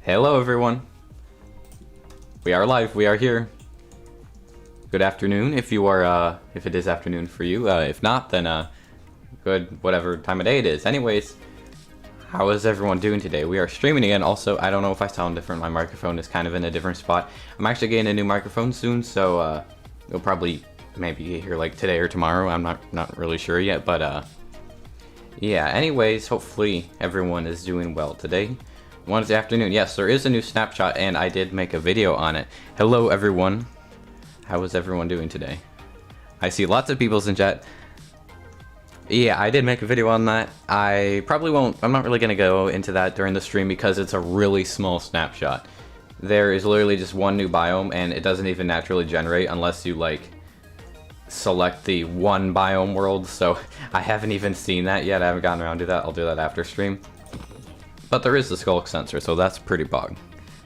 Hello everyone. We are live, we are here. Good afternoon if you are, if it is afternoon for you. If not, then good whatever time of day it is. Anyways, how is everyone doing today? We are streaming again. Also, I don't know if I sound different. My microphone is kind of in a different spot. I'm actually getting a new microphone soon, so you'll probably maybe hear like today or tomorrow. I'm not really sure yet, but yeah, anyways, hopefully everyone is doing well today. Wednesday afternoon. Yes, there is a new snapshot, and I did make a video on it. Hello, everyone. How is everyone doing today? I see lots of people's in chat. Yeah, I did make a video on that. I probably won't. I'm not really going to go into that during the stream because it's a really small snapshot. There is literally just one new biome, and it doesn't even naturally generate unless you, like, select the one biome world. So I haven't even seen that yet. I haven't gotten around to that. I'll do that after stream. But there is the Skulk sensor, so that's pretty bug.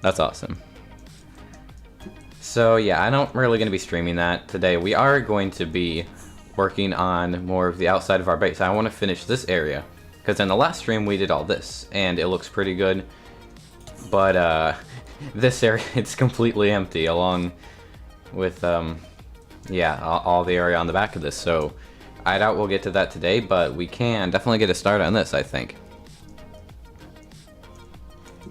That's awesome. So yeah, I'm not really going to be streaming that today. We are going to be working on more of the outside of our base. I want to finish this area, because in the last stream we did all this, and it looks pretty good. But this area, it's completely empty, along with, yeah, all the area on the back of this. So I doubt we'll get to that today, but we can definitely get a start on this, I think.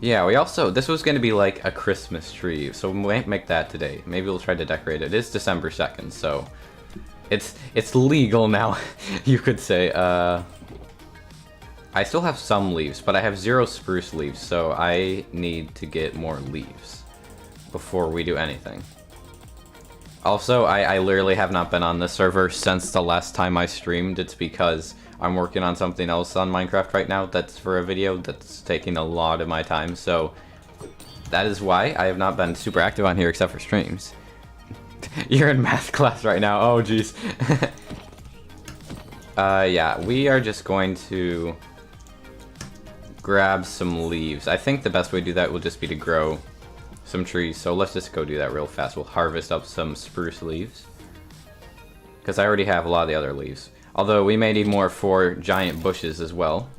Yeah, we also, this was going to be like a Christmas tree, so we might make that today. Maybe we'll try to decorate it. It is December 2nd, so it's legal now, you could say. I still have some leaves, but I have 0 spruce leaves, so I need to get more leaves before we do anything. Also, I literally have not been on the server since the last time I streamed. It's because I'm working on something else on Minecraft right now that's for a video that's taking a lot of my time, so that is why I have not been super active on here except for streams. You're in math class right now. Oh, jeez. Yeah, we are just going to grab some leaves. I think the best way to do that will just be to grow some trees, so let's just go do that real fast. We'll harvest up some spruce leaves, because I already have a lot of the other leaves. Although we may need more for giant bushes as well.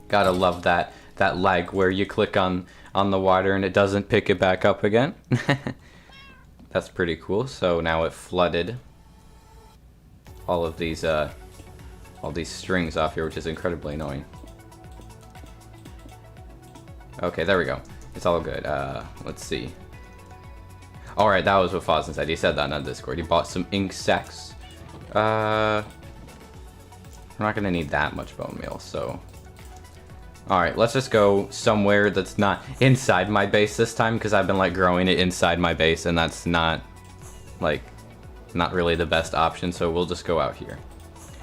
Gotta love that lag where you click on the water and it doesn't pick it back up again. That's pretty cool. So now it flooded all of these strings off here, which is incredibly annoying. Okay, there we go. It's all good. Let's see. Alright, that was what Fosden said. He said that on Discord. He bought some ink sacks. We're not gonna need that much bone meal, so alright, let's just go somewhere that's not inside my base this time, because I've been like growing it inside my base, and that's not like not really the best option, so we'll just go out here.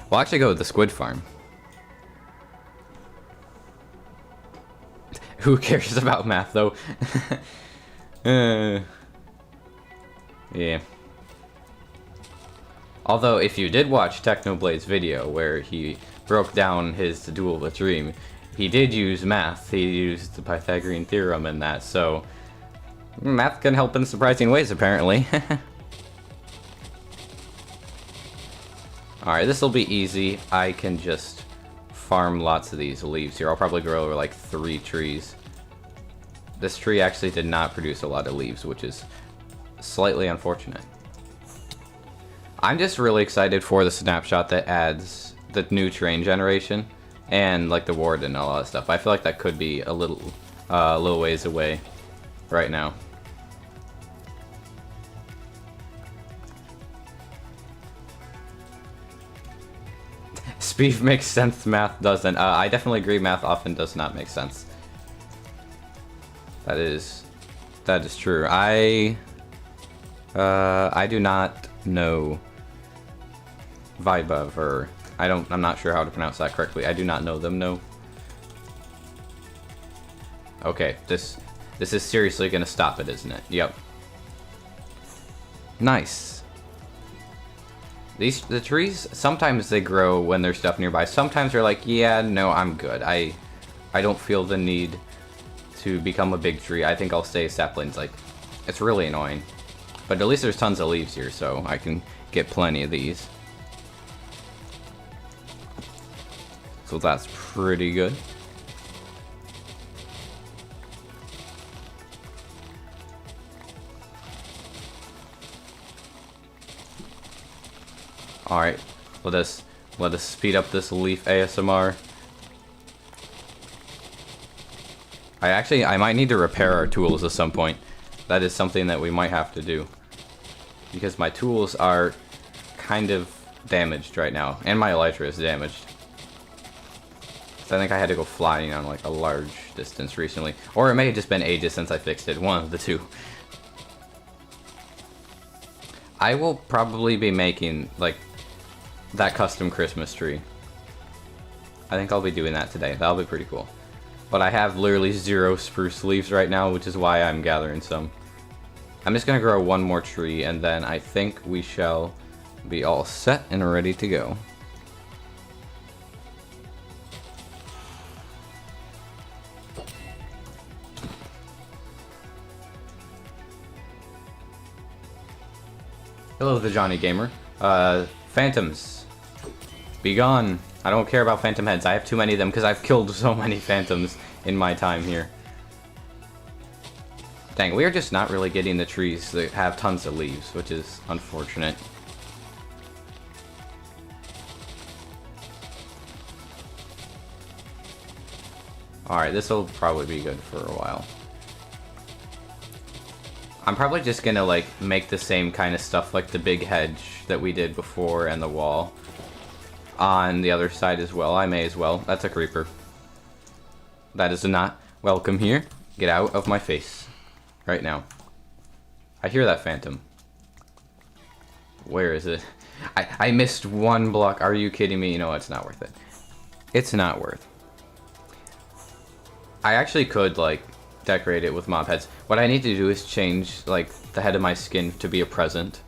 We'll actually go with the squid farm. Who cares about math though? Yeah. Although, if you did watch Technoblade's video where he broke down his Duel of a Dream, he did use math. He used the Pythagorean theorem in that, so math can help in surprising ways, apparently. Alright, this will be easy. I can just farm lots of these leaves here. I'll probably grow over like 3 trees. This tree actually did not produce a lot of leaves, which is slightly unfortunate. I'm just really excited for the snapshot that adds the new train generation and like the warden and all that stuff. I feel like that could be a little ways away right now. Speed makes sense, math doesn't. I definitely agree, math often does not make sense. That is true. I do not know Vibov, or I'm not sure how to pronounce that correctly. I do not know them, no. Okay, this is seriously gonna stop it, isn't it? Yep. Nice. The trees, sometimes they grow when there's stuff nearby. Sometimes they're like, yeah, no, I'm good. I don't feel the need to become a big tree. I think I'll stay saplings. Like, it's really annoying. But at least there's tons of leaves here, so I can get plenty of these. So that's pretty good. All right, let us speed up this leaf ASMR. I might need to repair our tools at some point. That is something that we might have to do. Because my tools are kind of damaged right now. And my elytra is damaged. So I think I had to go flying on like a large distance recently. Or it may have just been ages since I fixed it. One of the two. I will probably be making like that custom Christmas tree. I think I'll be doing that today. That'll be pretty cool. But I have literally 0 spruce leaves right now, which is why I'm gathering some. I'm just gonna grow one more tree, and then I think we shall be all set and ready to go. Hello, the Johnny Gamer. Phantoms. Be gone. I don't care about phantom heads. I have too many of them because I've killed so many phantoms in my time here. Dang, we are just not really getting the trees that have tons of leaves, which is unfortunate. Alright, this will probably be good for a while. I'm probably just gonna like make the same kind of stuff like the big hedge that we did before and the wall on the other side as well. I may as well. That's a creeper. That is not welcome here. Get out of my face right now. I hear that phantom. Where is it? I missed one block. Are you kidding me? You know, it's not worth it. It's not worth. I actually could like decorate it with mob heads. What I need to do is change like the head of my skin to be a present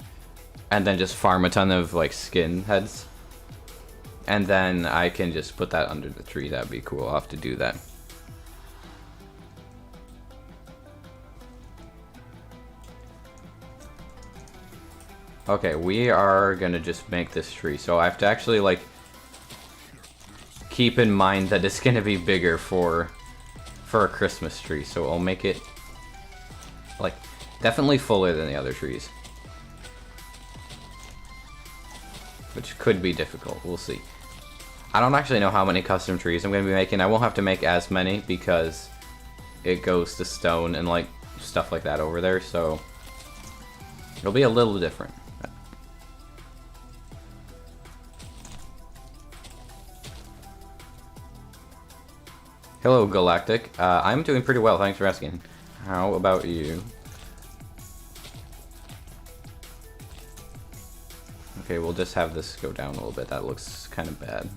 and then just farm a ton of like skin heads. And then I can just put that under the tree. That'd be cool. I'll have to do that. Okay, we are gonna just make this tree. So I have to actually like keep in mind that it's gonna be bigger for a Christmas tree. So I'll make it like definitely fuller than the other trees. Which could be difficult. We'll see. I don't actually know how many custom trees I'm going to be making. I won't have to make as many because it goes to stone and like stuff like that over there, so it'll be a little different. Hello, Galactic. I'm doing pretty well, thanks for asking. How about you? Okay, we'll just have this go down a little bit. That looks kind of bad.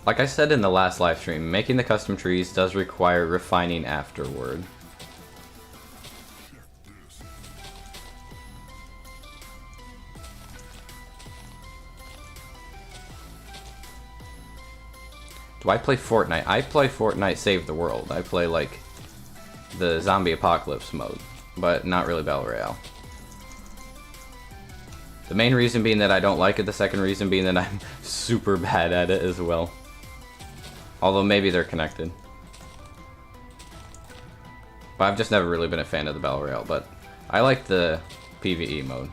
Like I said in the last live stream, making the custom trees does require refining afterward. Do I play Fortnite? I play Fortnite Save the World. I play like the zombie apocalypse mode, but not really Battle Royale. The main reason being that I don't like it, the second reason being that I'm super bad at it as well. Although maybe they're connected. But I've just never really been a fan of the Battle Royale, but I like the PvE mode.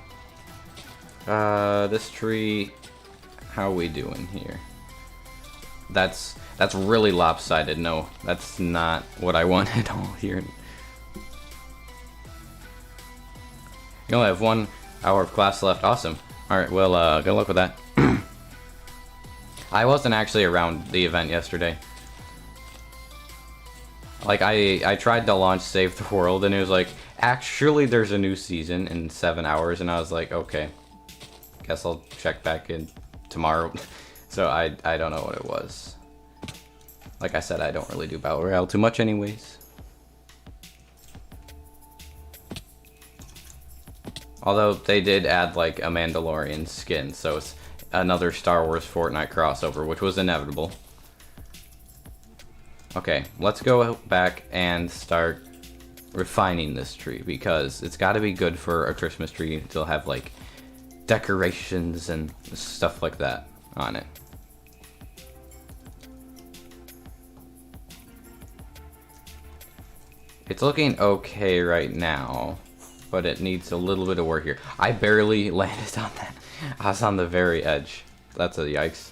This tree, how are we doing here? That's really lopsided. No, that's not what I wanted all here. You only have 1 hour of class left. Awesome. Alright, well, good luck with that. I wasn't actually around the event yesterday. Like, I tried to launch Save the World, and it was like, actually, there's a new season in 7 hours, and I was like, okay. Guess I'll check back in tomorrow. So I don't know what it was. Like I said, I don't really do Battle Royale too much anyways. Although they did add like a Mandalorian skin, so it's another Star Wars Fortnite crossover, which was inevitable. Okay, let's go back and start refining this tree, because it's got to be good for a Christmas tree to have like decorations and stuff like that on it. It's looking okay right now, but it needs a little bit of work here. I barely landed on that. I was on the very edge. That's a yikes.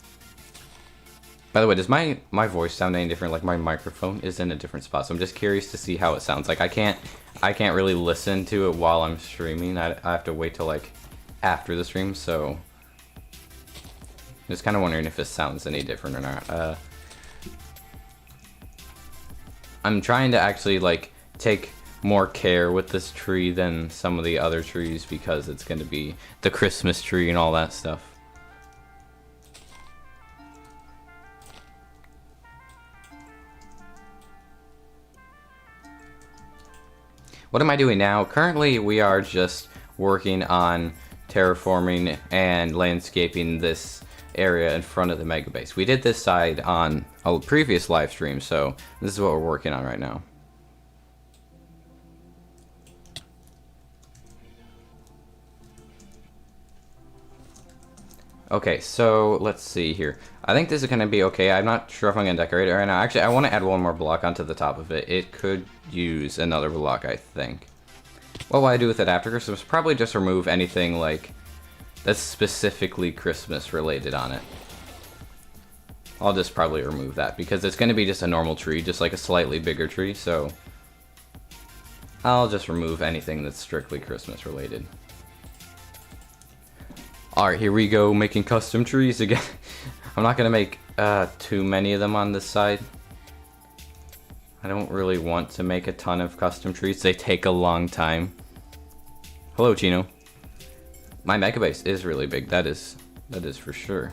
By the way, does my voice sound any different? Like my microphone is in a different spot, so I'm just curious to see how it sounds. Like I can't really listen to it while I'm streaming. I have to wait till like after the stream, so just kind of wondering if it sounds any different or not. I'm trying to actually like take more care with this tree than some of the other trees because it's going to be the Christmas tree and all that stuff. What am I doing now? Currently, we are just working on terraforming and landscaping this area in front of the mega base. We did this side on a previous live stream, so this is what we're working on right now. Okay, so let's see here. I think this is going to be okay. I'm not sure if I'm going to decorate it right now. Actually, I want to add one more block onto the top of it. It could use another block, I think. What will I do with it after Christmas? Probably just remove anything like that's specifically Christmas related on it. I'll just probably remove that because it's going to be just a normal tree, just like a slightly bigger tree, so I'll just remove anything that's strictly Christmas related. Alright, here we go, making custom trees again. I'm not going to make too many of them on this side. I don't really want to make a ton of custom trees. They take a long time. Hello, Chino. My mega base is really big. That is for sure.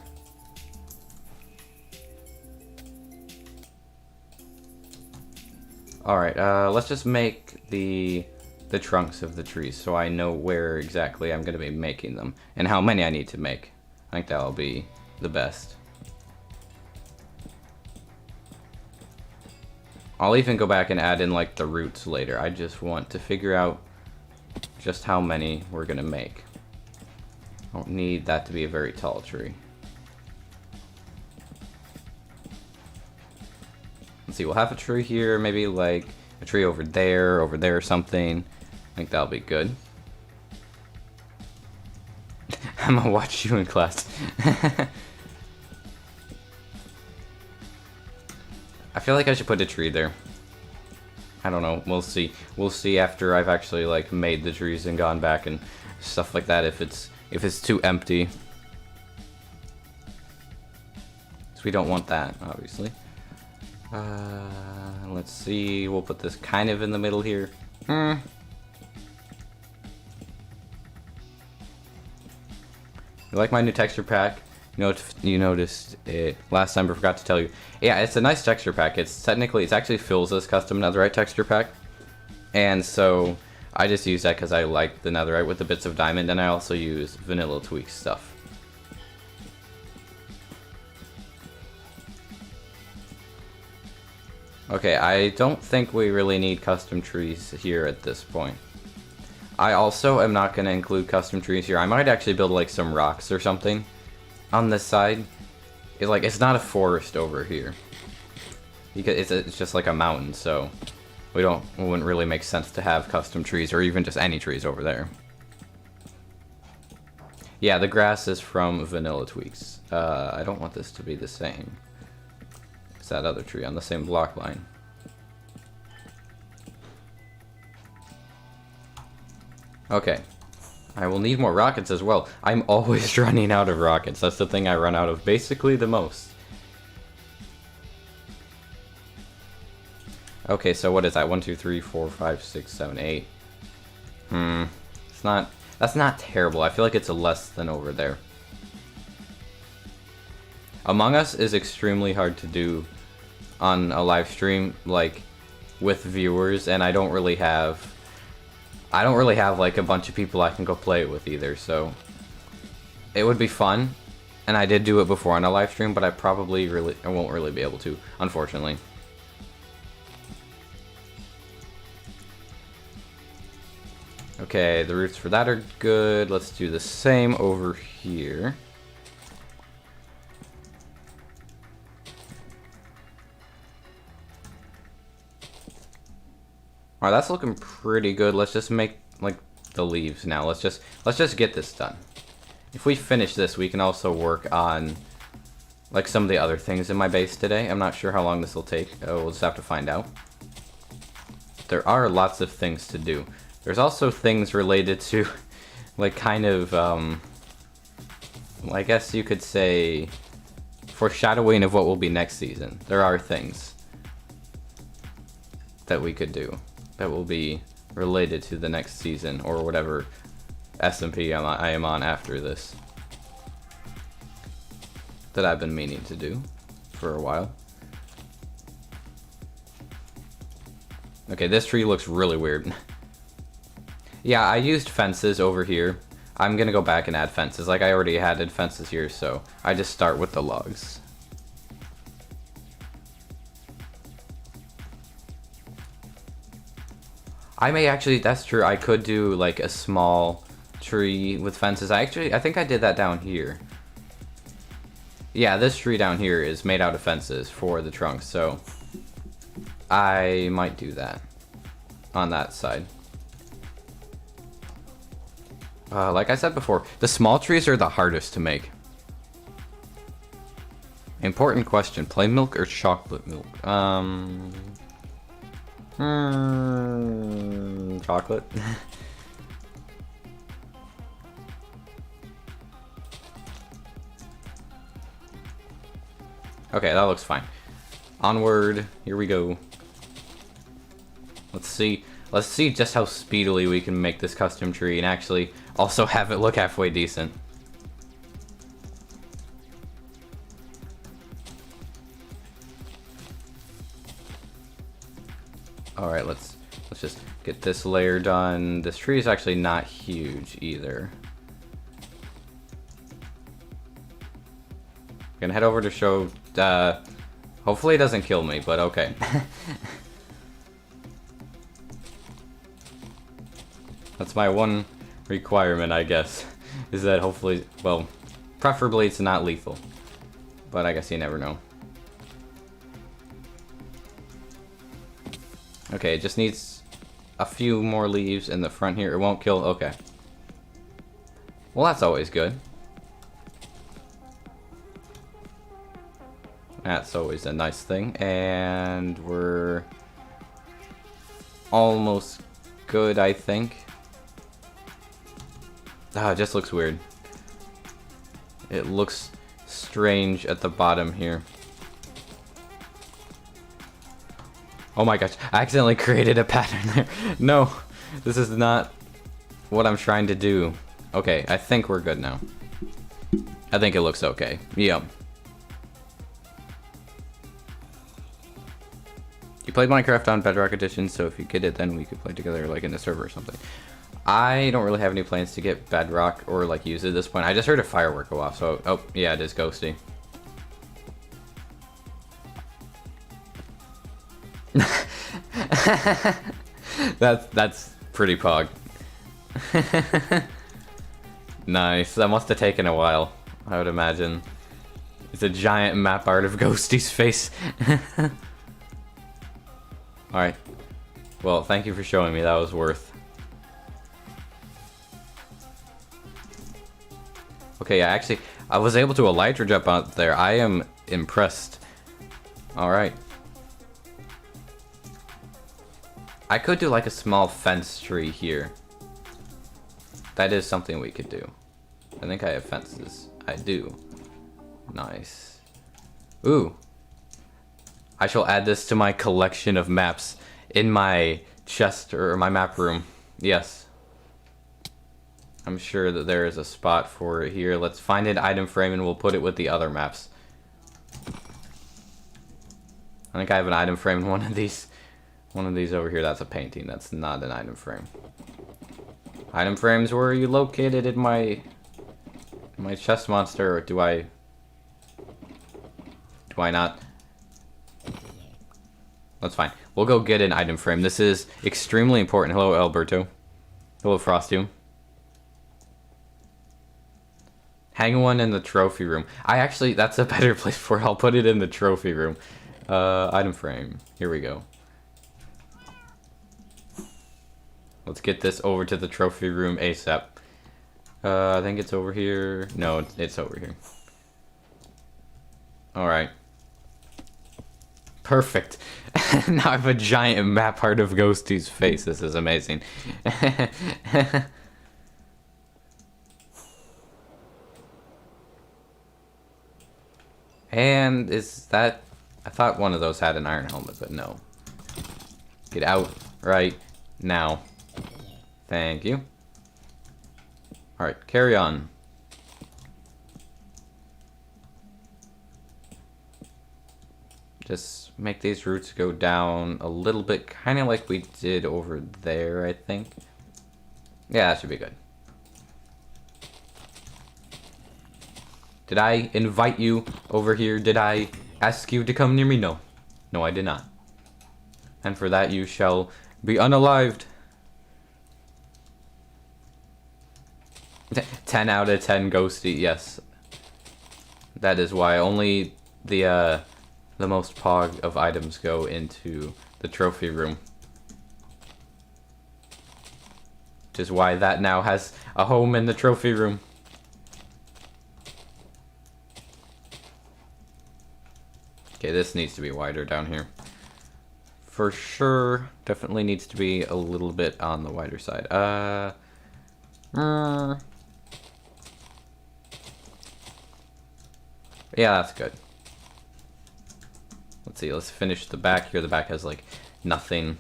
Alright, let's just make the trunks of the trees so I know where exactly I'm going to be making them and how many I need to make. I think that'll be the best. I'll even go back and add in like the roots later. I just want to figure out just how many we're going to make. I don't need that to be a very tall tree. Let's see, we'll have a tree here, maybe like a tree over there or something. I think that'll be good. I'm gonna watch you in class. I feel like I should put a tree there. I don't know, we'll see. We'll see after I've actually like made the trees and gone back and stuff like that if it's too empty. So we don't want that, obviously. Let's see, we'll put this kind of in the middle here. You like my new texture pack? You noticed it last time, but forgot to tell you. Yeah, it's a nice texture pack. It's actually Phil's custom netherite texture pack. And so I just use that because I like the netherite with the bits of diamond, and I also use Vanilla Tweak stuff. Okay, I don't think we really need custom trees here at this point. I also am not going to include custom trees here. I might actually build like some rocks or something on this side. It's not a forest over here because it's just like a mountain, so it wouldn't really make sense to have custom trees or even just any trees over there. Yeah, the grass is from Vanilla Tweaks. I don't want this to be the same as that other tree on the same block line. Okay, I will need more rockets as well. I'm always running out of rockets. That's the thing I run out of basically the most. Okay, so what is that? 1, 2, 3, 4, 5, 6, 7, 8. That's not terrible. I feel like it's less than over there. Among Us is extremely hard to do on a live stream, like with viewers, and I don't really have like a bunch of people I can go play it with either, so it would be fun, and I did do it before on a live stream, but I won't really be able to, unfortunately. Okay, the roots for that are good. Let's do the same over here. Alright, that's looking pretty good. Let's just make, like, the leaves now. Let's just get this done. If we finish this, we can also work on, like, some of the other things in my base today. I'm not sure how long this will take. We'll just have to find out. There are lots of things to do. There's also things related to, like, kind of, I guess you could say, foreshadowing of what will be next season. There are things that we could do that will be related to the next season, or whatever SMP I am on after this, that I've been meaning to do for a while. Okay, this tree looks really weird. Yeah, I used fences over here. I'm gonna go back and add fences. Like, I already added fences here, so I just start with the logs. I may actually, that's true, I could do like a small tree with fences. I think I did that down here. Yeah, this tree down here is made out of fences for the trunks, so I might do that on that side. Like I said before, the small trees are the hardest to make. Important question, plain milk or chocolate milk? Chocolate. Okay, that looks fine. Onward, here we go. Let's see just how speedily we can make this custom tree and actually also have it look halfway decent. Alright, let's just get this layer done. This tree is actually not huge either. Gonna head over to show, hopefully it doesn't kill me, but okay. That's my one requirement, I guess, is that hopefully, well, preferably it's not lethal, but I guess you never know. Okay, it just needs a few more leaves in the front here. It won't kill, okay. Well, that's always good. That's always a nice thing, and we're almost good, I think. Ah, it just looks weird. It looks strange at the bottom here. Oh my gosh, I accidentally created a pattern there. No, this is not what I'm trying to do. Okay, I think we're good now. I think it looks okay. Yep. You played Minecraft on Bedrock Edition, so if you get it, then we could play together like in the server or something. I don't really have any plans to get Bedrock or like use it at this point. I just heard a firework go off, so oh yeah, it is ghosty. that's pretty pog. Nice. That must have taken a while, I would imagine. It's a giant map art of Ghosty's face. Alright. Well, thank you for showing me. That was worth. Okay, I was able to elytra jump out there. I am impressed. Alright. I could do like a small fence tree here. That is something we could do. I think I have fences. I do. Nice. Ooh. I shall add this to my collection of maps in my chest or my map room. Yes. I'm sure that there is a spot for it here. Let's find an item frame and we'll put it with the other maps. I think I have an item frame in one of these. One of these over here, that's a painting. That's not an item frame. Item frames, where are you located in my chest monster, or do I not? That's fine. We'll go get an item frame. This is extremely important. Hello, Alberto. Hello, Frostium. Hang one in the trophy room. That's a better place for it. I'll put it in the trophy room. Item frame. Here we go. Let's get this over to the trophy room ASAP. I think it's over here. No, it's over here. Alright. Perfect. Now I have a giant map art of Ghosty's face. This is amazing. And is that... I thought one of those had an iron helmet, but no. Get out right now. Thank you. Alright, carry on. Just make these roots go down a little bit, kind of like we did over there, I think. Yeah, that should be good. Did I invite you over here? Did I ask you to come near me? No. No, I did not. And for that you shall be unalived. 10 out of 10 Ghosty, yes. That is why only the most pog of items go into the trophy room. Which is why that now has a home in the trophy room. Okay, this needs to be wider down here. For sure, definitely needs to be a little bit on the wider side. Yeah, that's good. Let's see, let's finish the back here. The back has like nothing,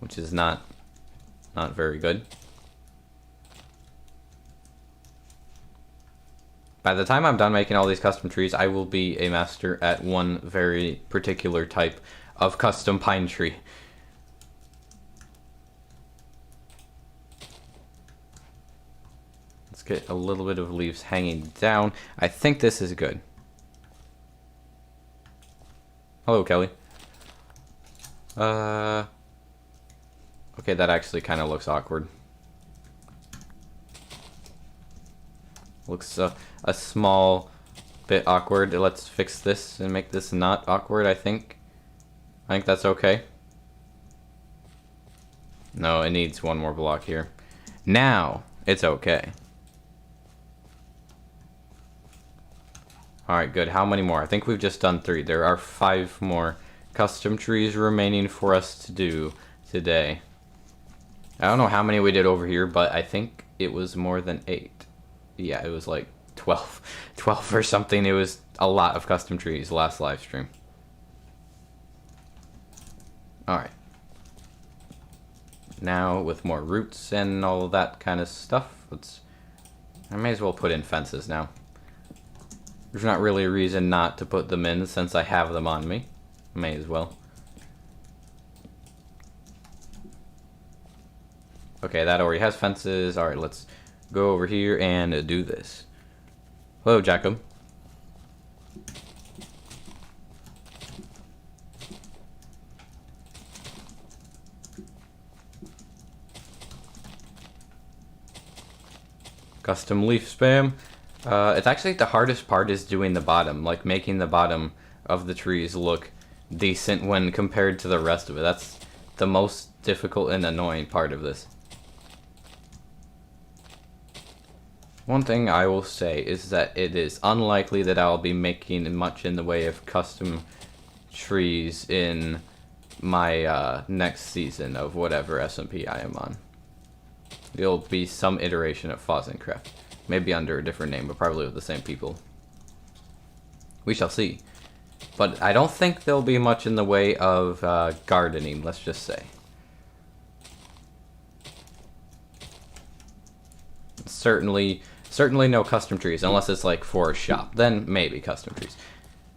which is not very good. By the time I'm done making all these custom trees, I will be a master at one very particular type of custom pine tree. Let's get a little bit of leaves hanging down. I think this is good. Hello, Kelly. Okay, that actually kind of looks awkward. Looks a small bit awkward. Let's fix this and make this not awkward, I think. I think that's okay. No, it needs one more block here. Now, it's okay. Alright, good. How many more? I think we've just done 3. There are 5 more custom trees remaining for us to do today. I don't know how many we did over here, but I think it was more than 8. Yeah, it was like 12. 12 or something. It was a lot of custom trees last live stream. Alright. Now, with more roots and all of that kind of stuff, I may as well put in fences now. There's not really a reason not to put them in since I have them on me. May as well. Okay, that already has fences. Alright, let's go over here and do this. Hello, Jacob. Custom leaf spam. It's actually the hardest part is doing the bottom, like making the bottom of the trees look decent when compared to the rest of it. That's the most difficult and annoying part of this. One thing I will say is that it is unlikely that I'll be making much in the way of custom trees in my next season of whatever SMP I am on. It'll be some iteration of Fozencraft. Maybe under a different name, but probably with the same people. We shall see. But I don't think there'll be much in the way of gardening, let's just say. Certainly no custom trees, unless it's like for a shop. Then maybe custom trees.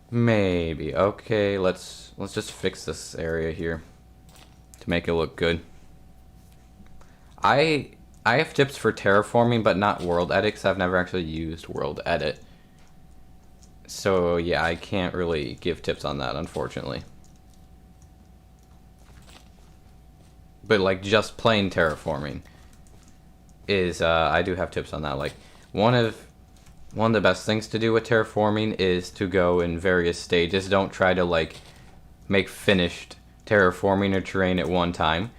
Maybe. Okay, let's just fix this area here to make it look good. I have tips for terraforming, but not World Edit, 'cause I've never actually used World Edit. So yeah, I can't really give tips on that, unfortunately. But like just plain terraforming is I do have tips on that. Like one of the best things to do with terraforming is to go in various stages. Don't try to like make finished terraforming or terrain at one time.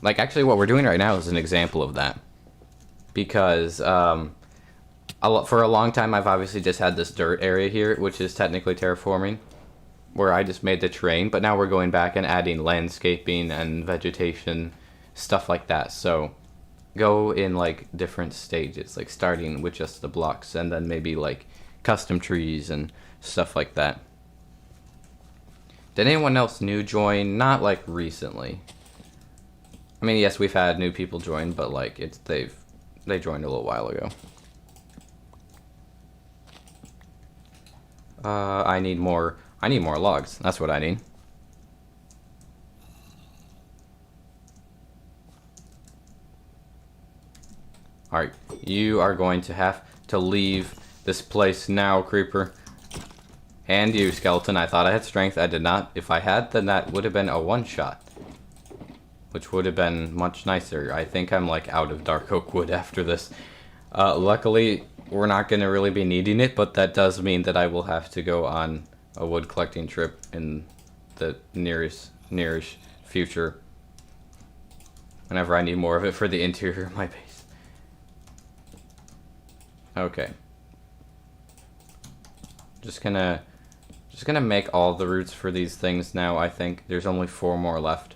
Like, actually, what we're doing right now is an example of that. Because, for a long time, I've obviously just had this dirt area here, which is technically terraforming, where I just made the terrain, but now we're going back and adding landscaping and vegetation, stuff like that. So, go in, like, different stages, like, starting with just the blocks, and then maybe, like, custom trees and stuff like that. Did anyone else new join? Not, like, recently. I mean, yes, we've had new people join, but, like, they joined a little while ago. I need more logs. That's what I need. Alright, you are going to have to leave this place now, creeper. And you, skeleton. I thought I had strength. I did not. If I had, then that would have been a one-shot. Which would have been much nicer. I think I'm, like, out of dark oak wood after this. Luckily, we're not going to really be needing it, but that does mean that I will have to go on a wood collecting trip in the nearest future. Whenever I need more of it for the interior of my base. Okay. Just gonna make all the roots for these things now, I think. There's only 4 more left.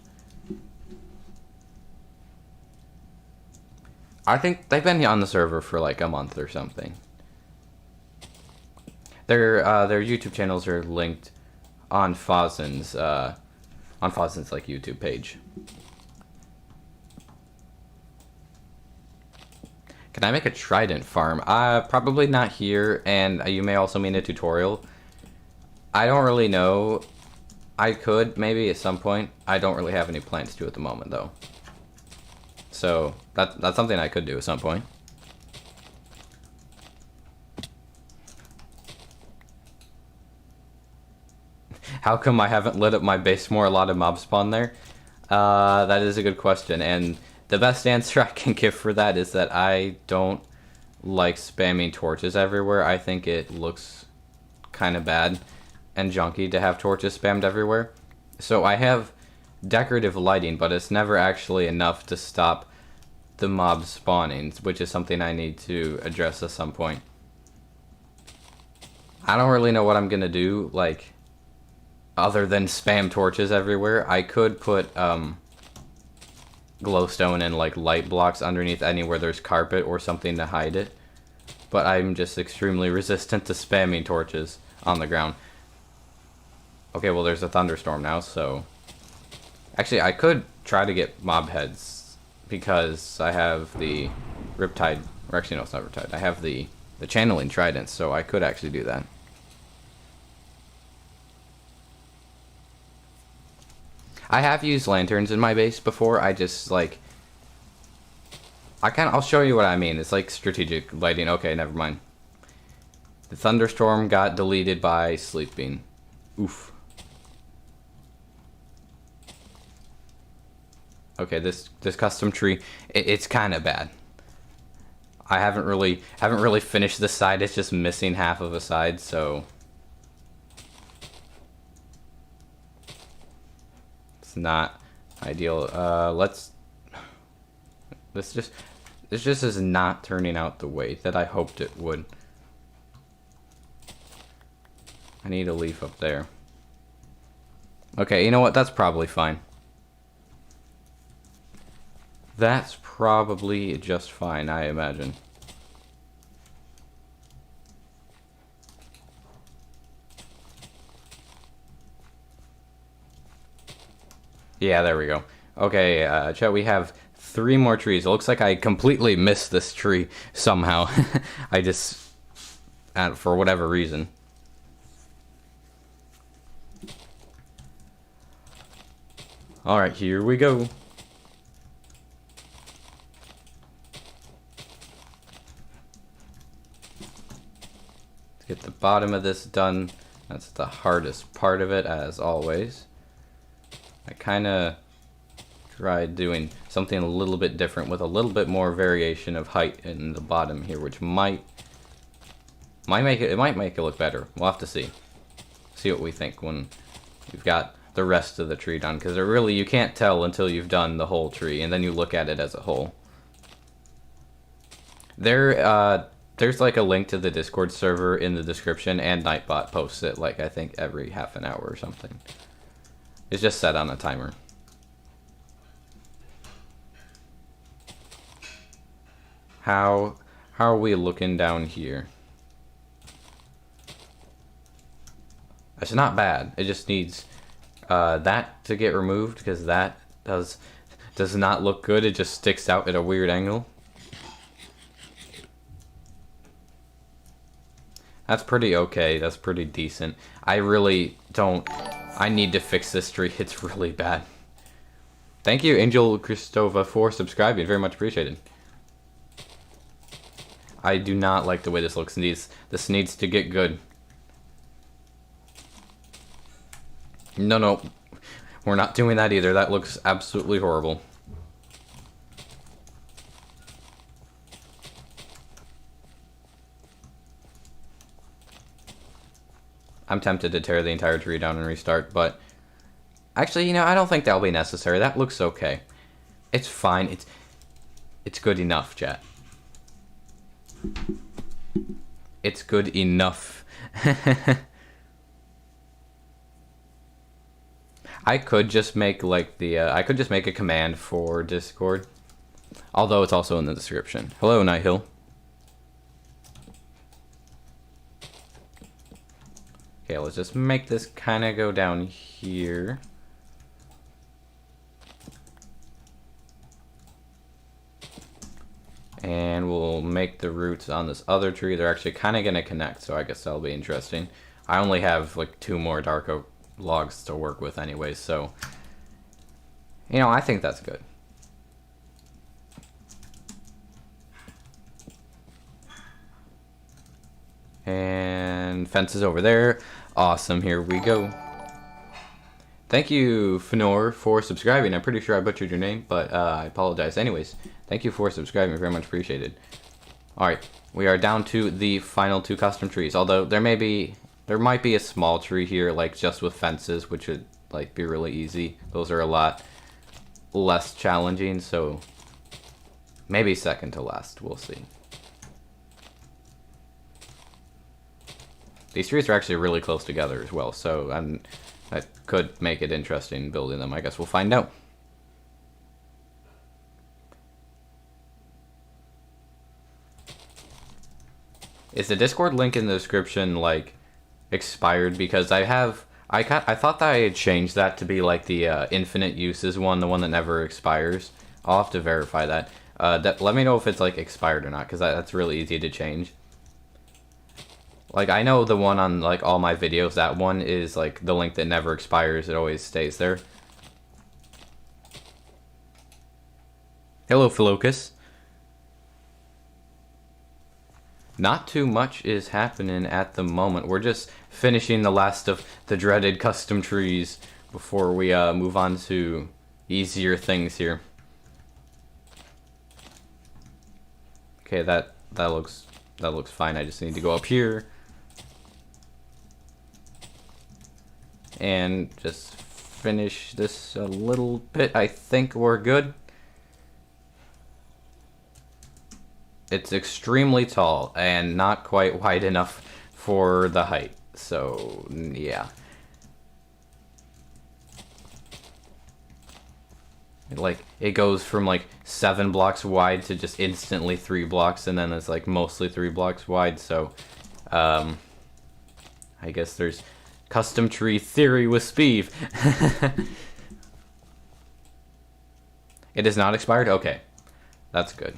I think they've been on the server for like a month or something. Their YouTube channels are linked on Fozzen's like YouTube page. Can I make a trident farm? Probably not here, and you may also mean a tutorial. I don't really know. I could maybe at some point. I don't really have any plans to at the moment though. So that's something I could do at some point. How come I haven't lit up my base more? A lot of mobs spawn there. That is a good question, and the best answer I can give for that is that I don't like spamming torches everywhere. I think it looks kind of bad and junky to have torches spammed everywhere. So I have decorative lighting, but it's never actually enough to stop the mob spawning, which is something I need to address at some point. I don't really know what I'm gonna do, like, other than spam torches everywhere. I could put glowstone and like light blocks underneath anywhere there's carpet or something to hide it, but I'm just extremely resistant to spamming torches on the ground. Okay, well there's a thunderstorm now, so actually I could try to get mob heads because I have the Riptide, or actually no, it's not Riptide. I have the channeling trident, so I could actually do that. I have used lanterns in my base before. I just like I'll show you what I mean. It's like strategic lighting. Okay, never mind. The thunderstorm got deleted by sleeping. Oof. Okay, this custom tree, it's kind of bad. I haven't really finished this side. It's just missing half of a side, so it's not ideal. This just is not turning out the way that I hoped it would. I need a leaf up there. Okay, you know what? That's probably fine. That's probably just fine, I imagine. Yeah, there we go. Okay, chat, we have 3 more trees. It looks like I completely missed this tree somehow. I just, for whatever reason. Alright, here we go. Get the bottom of this done. That's the hardest part of it, as always. I kind of tried doing something a little bit different with a little bit more variation of height in the bottom here, which might make it look better. We'll have to see what we think when we've got the rest of the tree done, because really you can't tell until you've done the whole tree, and then you look at it as a whole. There's like a link to the Discord server in the description, and Nightbot posts it like I think every half an hour or something. It's just set on a timer. How are we looking down here? It's not bad. It just needs that to get removed, because that does not look good. It just sticks out at a weird angle. That's pretty okay. That's pretty decent. I need to fix this tree. It's really bad. Thank you, Angel Christova, for subscribing. Very much appreciated. I do not like the way this looks. This needs to get good. No. We're not doing that either. That looks absolutely horrible. I'm tempted to tear the entire tree down and restart, but actually, you know, I don't think that'll be necessary. That looks okay. It's fine. It's good enough, chat. It's good enough. I could just make like I could just make a command for Discord, although it's also in the description. Hello, Nighthill. Okay, let's just make this kind of go down here. And we'll make the roots on this other tree. They're actually kind of going to connect, so I guess that'll be interesting. I only have like 2 more dark oak logs to work with anyway, so you know, I think that's good. And fences over there. Awesome, here we go. Thank you, Fenor, for subscribing. I'm pretty sure I butchered your name, but I apologize. Anyways, thank you for subscribing. Very much appreciated. Alright, we are down to the final 2 custom trees. Although there might be a small tree here, like just with fences, which would like be really easy. Those are a lot less challenging, so maybe second to last. We'll see. These trees are actually really close together as well, so that could make it interesting building them. I guess we'll find out. Is the Discord link in the description like expired? Because I thought that I had changed that to be like the infinite uses one, the one that never expires. I'll have to verify that. Let me know if it's like expired or not, because that's really easy to change. Like, I know the one on, like, all my videos, that one is, like, the link that never expires. It always stays there. Hello, Philocus. Not too much is happening at the moment. We're just finishing the last of the dreaded custom trees before we move on to easier things here. Okay, that looks fine. I just need to go up here and just finish this a little bit. I think we're good. It's extremely tall and not quite wide enough for the height, so yeah. Like, it goes from like 7 blocks wide to just instantly 3 blocks, and then it's like mostly 3 blocks wide, so I guess there's custom tree theory with Speeve. It is not expired? Okay. That's good.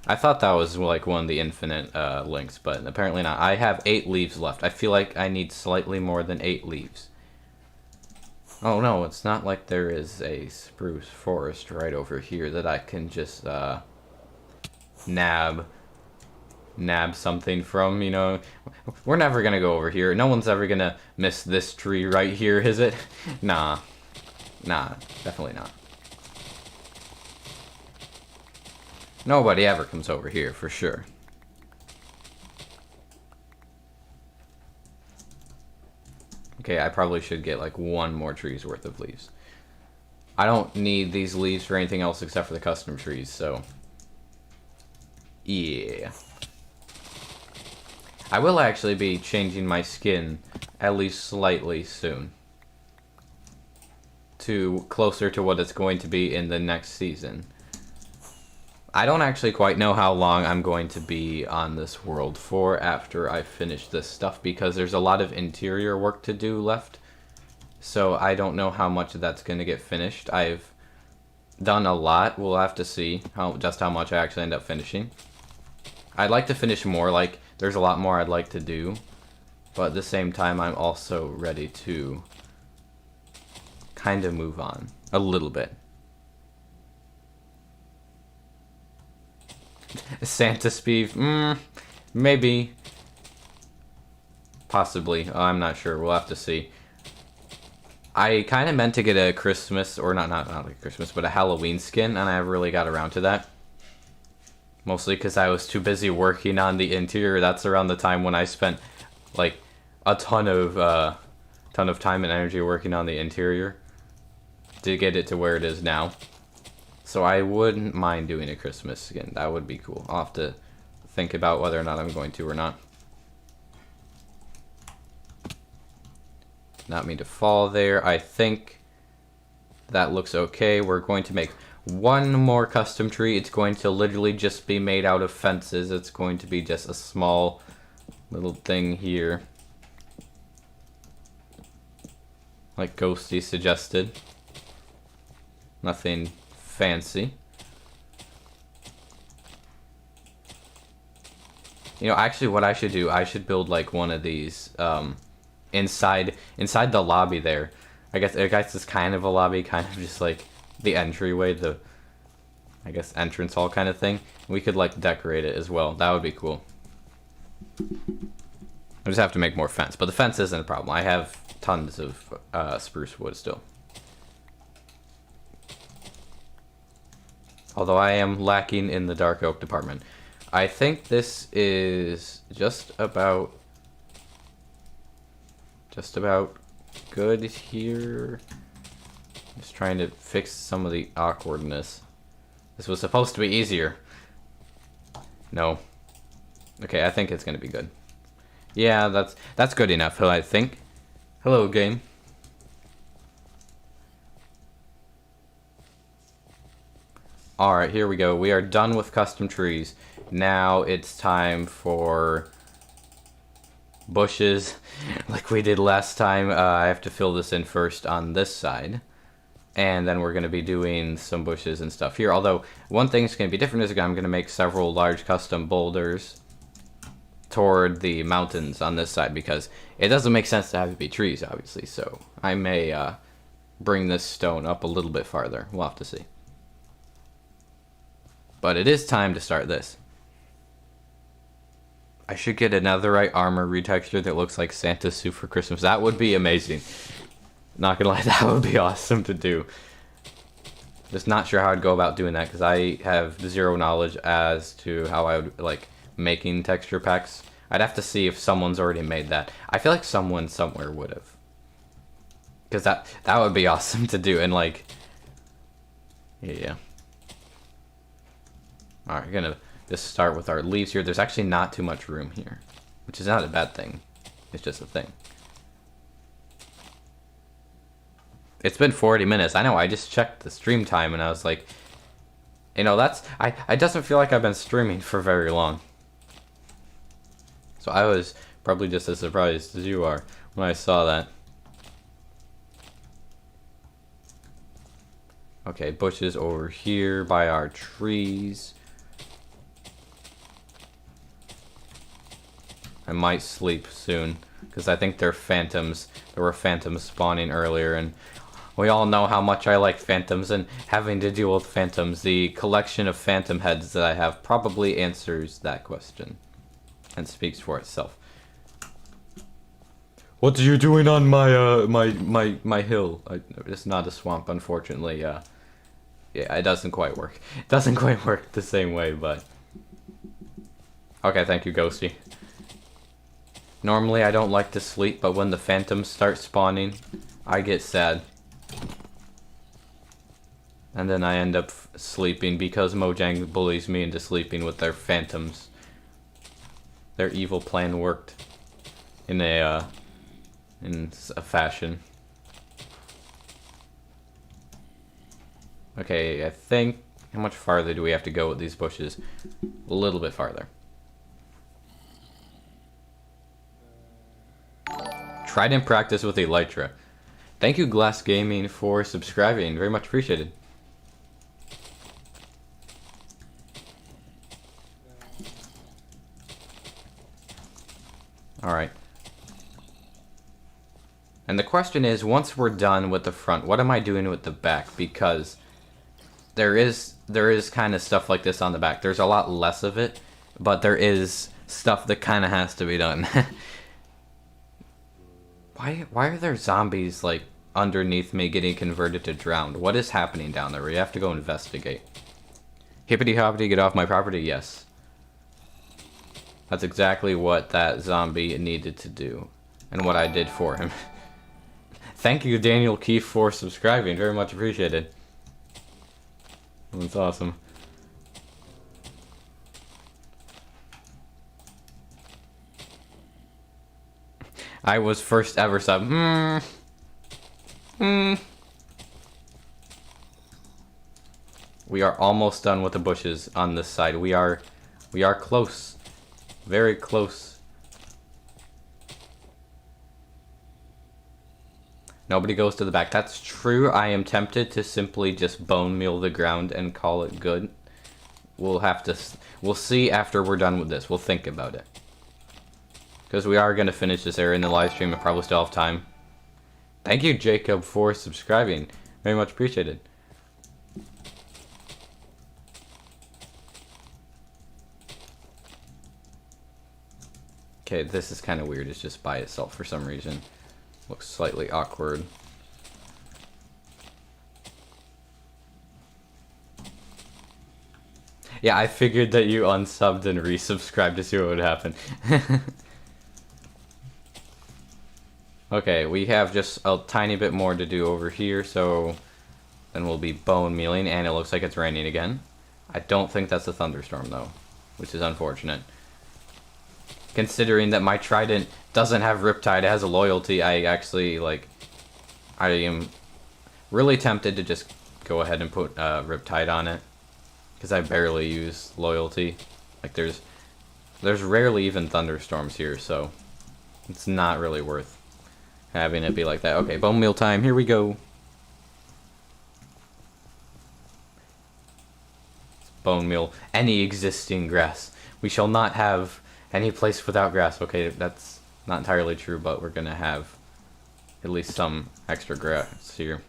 I thought that was like one of the infinite links, but apparently not. I have 8 leaves left. I feel like I need slightly more than 8 leaves. Oh no, it's not like there is a spruce forest right over here that I can just nab something from, you know. We're never gonna go over here. No one's ever gonna miss this tree right here, is it? Nah, definitely not. Nobody ever comes over here, for sure. Okay, I probably should get like one more tree's worth of leaves. I don't need these leaves for anything else except for the custom trees, so... yeah. I will actually be changing my skin at least slightly soon. To closer to what it's going to be in the next season. I don't actually quite know how long I'm going to be on this world for after I finish this stuff, because there's a lot of interior work to do left. So I don't know how much that's going to get finished. I've done a lot. We'll have to see just how much I actually end up finishing. I'd like to finish more. Like, there's a lot more I'd like to do. But at the same time, I'm also ready to kind of move on a little bit. Santa Speeve? Maybe. Possibly. I'm not sure. We'll have to see. I kind of meant to get a Christmas, or not like Christmas, but a Halloween skin, and I never really got around to that. Mostly because I was too busy working on the interior. That's around the time when I spent, like, a ton of time and energy working on the interior to get it to where it is now. So I wouldn't mind doing a Christmas skin. That would be cool. I'll have to think about whether or not I'm going to or not. Not mean to fall there. I think that looks okay. We're going to make one more custom tree. It's going to literally just be made out of fences. It's going to be just a small little thing here. Like Ghosty suggested. Nothing fancy. You know, actually what I should do, I should build like one of these inside the lobby there. I guess it's kind of a lobby, kind of just like the entryway, the I guess entrance hall kind of thing. We could like decorate it as well. That would be cool. I just have to make more fence, but the fence isn't a problem. I have tons of spruce wood still. Although I am lacking in the dark oak department. I think this is just about good here. Just trying to fix some of the awkwardness. This was supposed to be easier. No. Okay, I think it's gonna be good. Yeah, that's good enough, I think. Hello, game. Alright, here we go. We are done with custom trees. Now it's time for bushes, like we did last time. I have to fill this in first on this side. And then we're going to be doing some bushes and stuff here. Although, one thing that's going to be different is I'm going to make several large custom boulders toward the mountains on this side, because it doesn't make sense to have it be trees, obviously. So I may bring this stone up a little bit farther. We'll have to see. But it is time to start this. I should get a netherite armor retexture that looks like Santa's suit for Christmas. That would be amazing. Not gonna lie, that would be awesome to do. Just not sure how I'd go about doing that, because I have zero knowledge as to how I would like making texture packs. I'd have to see if someone's already made that. I feel like someone somewhere would have. Because that would be awesome to do, and like... yeah. Alright, we're gonna just start with our leaves here. There's actually not too much room here, which is not a bad thing. It's just a thing. It's been 40 minutes. I know, I just checked the stream time and I was like, you know, it doesn't feel like I've been streaming for very long. So I was probably just as surprised as you are when I saw that. Okay, bushes over here by our trees. I might sleep soon, because I think they're phantoms. There were phantoms spawning earlier, and we all know how much I like phantoms, and having to deal with phantoms, the collection of phantom heads that I have probably answers that question, and speaks for itself. What are you doing on my my hill? It's not a swamp, unfortunately. Yeah, it doesn't quite work. It doesn't quite work the same way, but... okay, thank you, Ghosty. Normally I don't like to sleep, but when the phantoms start spawning, I get sad. And then I end up sleeping because Mojang bullies me into sleeping with their phantoms. Their evil plan worked in a fashion. Okay, I think... How much farther do we have to go with these bushes? A little bit farther. Trident practice with Elytra. Thank you, Glass Gaming, for subscribing. Very much appreciated. Alright. And the question is, once we're done with the front, what am I doing with the back? Because there is kind of stuff like this on the back. There's a lot less of it, but there is stuff that kind of has to be done. Why are there zombies, like, underneath me getting converted to drowned? What is happening down there? We have to go investigate. Hippity hoppity, get off my property? Yes. That's exactly what that zombie needed to do. And what I did for him. Thank you, Daniel Keefe, for subscribing. Very much appreciated. That's awesome. I was first ever sub. We are almost done with the bushes on this side. We are close. Very close. Nobody goes to the back. That's true. I am tempted to simply just bone meal the ground and call it good. We'll see after we're done with this. We'll think about it. Because we are going to finish this area in the live stream and probably still have time. Thank you, Jacob, for subscribing. Very much appreciated. Okay, this is kind of weird. It's just by itself for some reason. Looks slightly awkward. Yeah, I figured that you unsubbed and resubscribed to see what would happen. Okay, we have just a tiny bit more to do over here, so then we'll be bone mealing, and it looks like it's raining again. I don't think that's a thunderstorm, though, which is unfortunate. Considering that my trident doesn't have Riptide, it has a loyalty, I actually, like, I am really tempted to just go ahead and put Riptide on it. Because I barely use loyalty. Like, there's rarely even thunderstorms here, so it's not really worth having it be like that. Okay, bone meal time, here we go. Bone meal any existing grass. We shall not have any place without grass. Okay, that's not entirely true, but we're gonna have at least some extra grass here.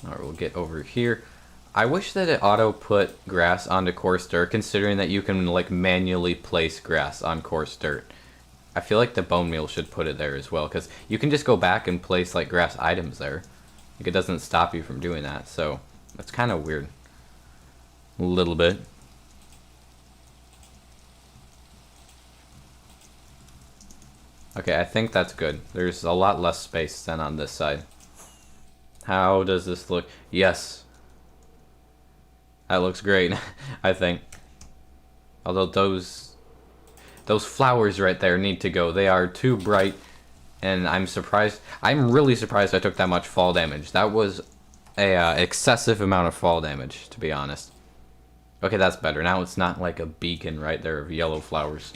Alright, we'll get over here. I wish that it auto put grass onto coarse dirt, considering that you can, like, manually place grass on coarse dirt. I feel like the bone meal should put it there as well, because you can just go back and place, like, grass items there. Like, it doesn't stop you from doing that, so that's kind of weird. A little bit. Okay, I think that's good. There's a lot less space than on this side. How does this look? Yes. That looks great, I think. Although those flowers right there need to go. They are too bright, and I'm surprised. I'm really surprised I took that much fall damage. That was a excessive amount of fall damage, to be honest. Okay, that's better. Now it's not like a beacon right there of yellow flowers.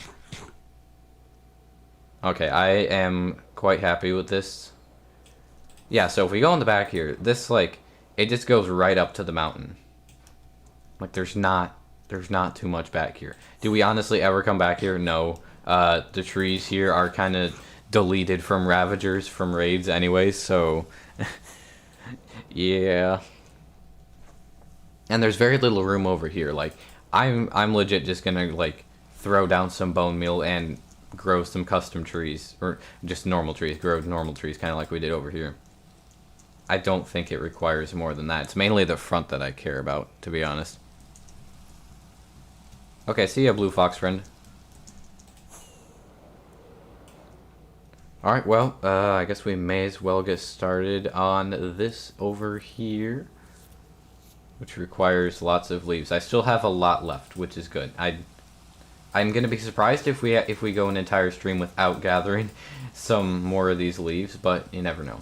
Okay, I am quite happy with this. Yeah, so if we go in the back here, this, like, it just goes right up to the mountain. Like, there's not too much back here. Do we honestly ever come back here? No. The trees here are kind of deleted from Ravagers, from raids anyways, so... yeah. And there's very little room over here. Like, I'm legit just gonna, like, throw down some bone meal and grow some custom trees. Or just normal trees. Grow normal trees, kind of like we did over here. I don't think it requires more than that. It's mainly the front that I care about, to be honest. Okay, see ya, blue fox friend. Alright, well, I guess we may as well get started on this over here, which requires lots of leaves. I still have a lot left, which is good. I'm gonna be surprised if we go an entire stream without gathering some more of these leaves, but you never know.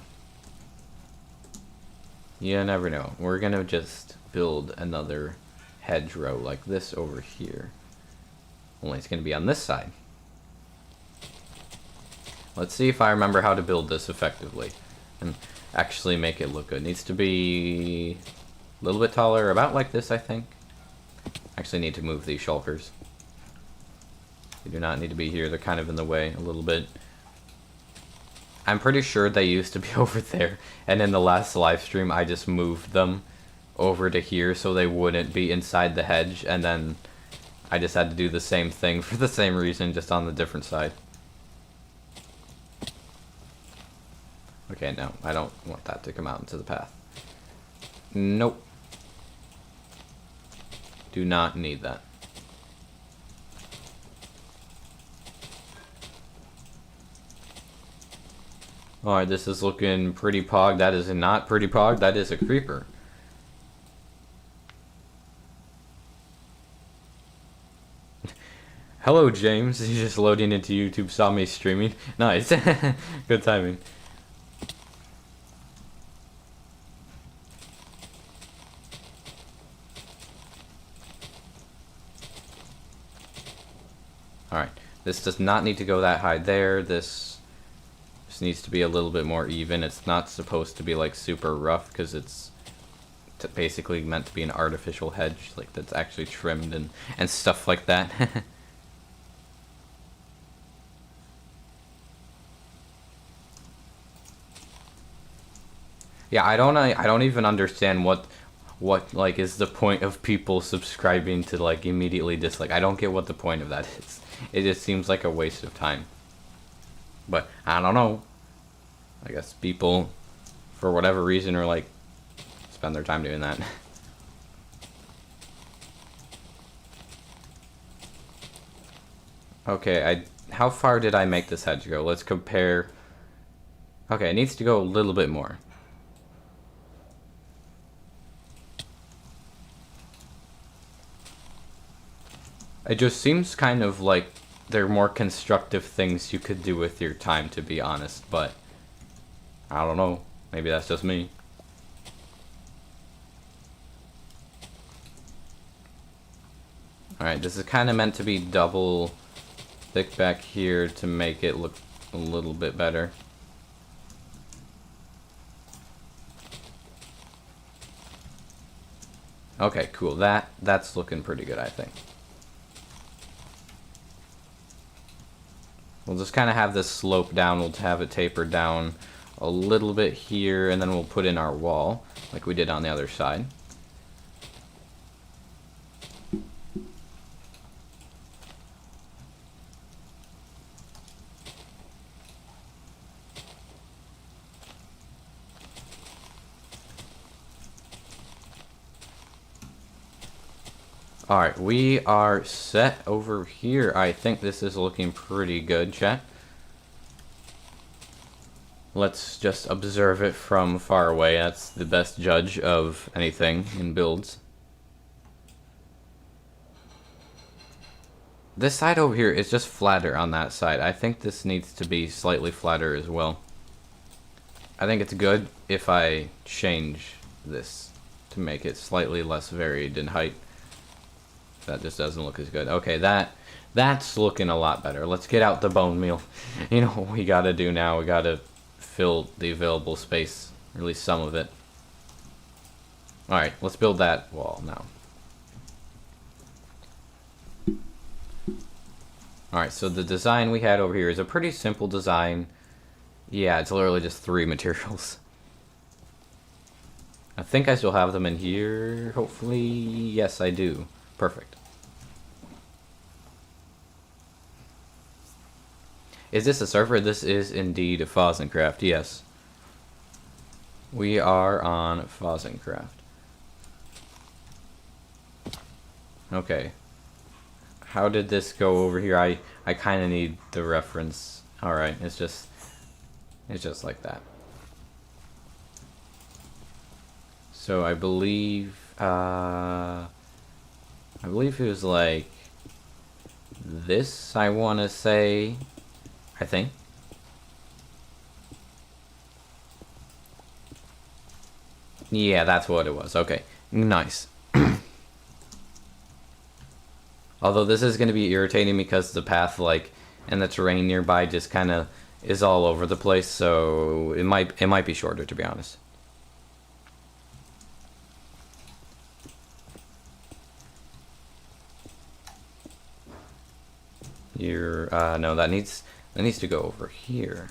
You never know. We're gonna just build another hedgerow like this over here. Only it's gonna be on this side. Let's see if I remember how to build this effectively and actually make it look good. It needs to be a little bit taller, about like this, I think. Actually need to move these shulkers. They do not need to be here. They're kind of in the way a little bit. I'm pretty sure they used to be over there, and in the last live stream I just moved them over to here so they wouldn't be inside the hedge, and then I just had to do the same thing for the same reason, just on the different side. Okay, no, I don't want that to come out into the path. Nope. Do not need that. Alright, this is looking pretty pog. That is not pretty pog, that is a creeper. Hello, James. He's just loading into YouTube, saw me streaming. Nice. Good timing. Alright, this does not need to go that high there. This needs to be a little bit more even. It's not supposed to be like super rough because it's basically meant to be an artificial hedge, like that's actually trimmed and stuff like that. Yeah, I don't even understand what like is the point of people subscribing to like immediately dislike. I don't get what the point of that is. It just seems like a waste of time. But I don't know. I guess people, for whatever reason, are like spend their time doing that. Okay, how far did I make this hedge go? Let's compare. Okay, it needs to go a little bit more. It just seems kind of like there are more constructive things you could do with your time, to be honest, but I don't know. Maybe that's just me. Alright, this is kind of meant to be double thick back here to make it look a little bit better. Okay, cool. That's looking pretty good, I think. We'll just kind of have this slope down. We'll have it taper down a little bit here, and then we'll put in our wall, like we did on the other side. Alright, we are set over here. I think this is looking pretty good, chat. Let's just observe it from far away. That's the best judge of anything in builds. This side over here is just flatter on that side. I think this needs to be slightly flatter as well. I think it's good if I change this to make it slightly less varied in height. That just doesn't look as good. Okay, that's looking a lot better. Let's get out the bone meal. You know what we gotta do now? We gotta fill the available space, or at least some of it. Alright, let's build that wall now. Alright, so the design we had over here is a pretty simple design. Yeah, it's literally just 3 materials. I think I still have them in here, hopefully. Yes, I do. Perfect. Is this a server? This is indeed a Fozencraft, yes. We are on Fozencraft. Okay. How did this go over here? I kind of need the reference. Alright, it's just like that. So I believe it was like this, I want to say, I think. Yeah, that's what it was. Okay, nice. Although this is going to be irritating because the path, like, and the terrain nearby just kind of is all over the place, so it might be shorter, to be honest. No, that needs to go over here.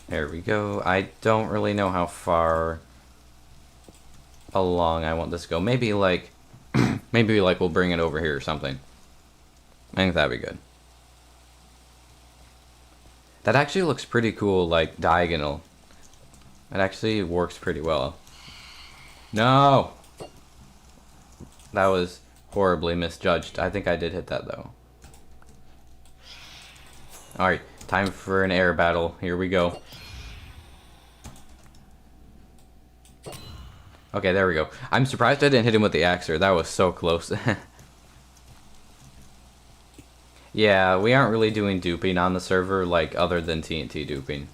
There we go. I don't really know how far along I want this to go. Maybe like maybe like we'll bring it over here or something. I think that'd be good. That actually looks pretty cool, like diagonal. It actually works pretty well. No! That was horribly misjudged. I think I did hit that though. Alright, time for an air battle. Here we go. Okay, there we go. I'm surprised I didn't hit him with the Axer. That was so close. Yeah, we aren't really doing duping on the server, like, other than TNT duping.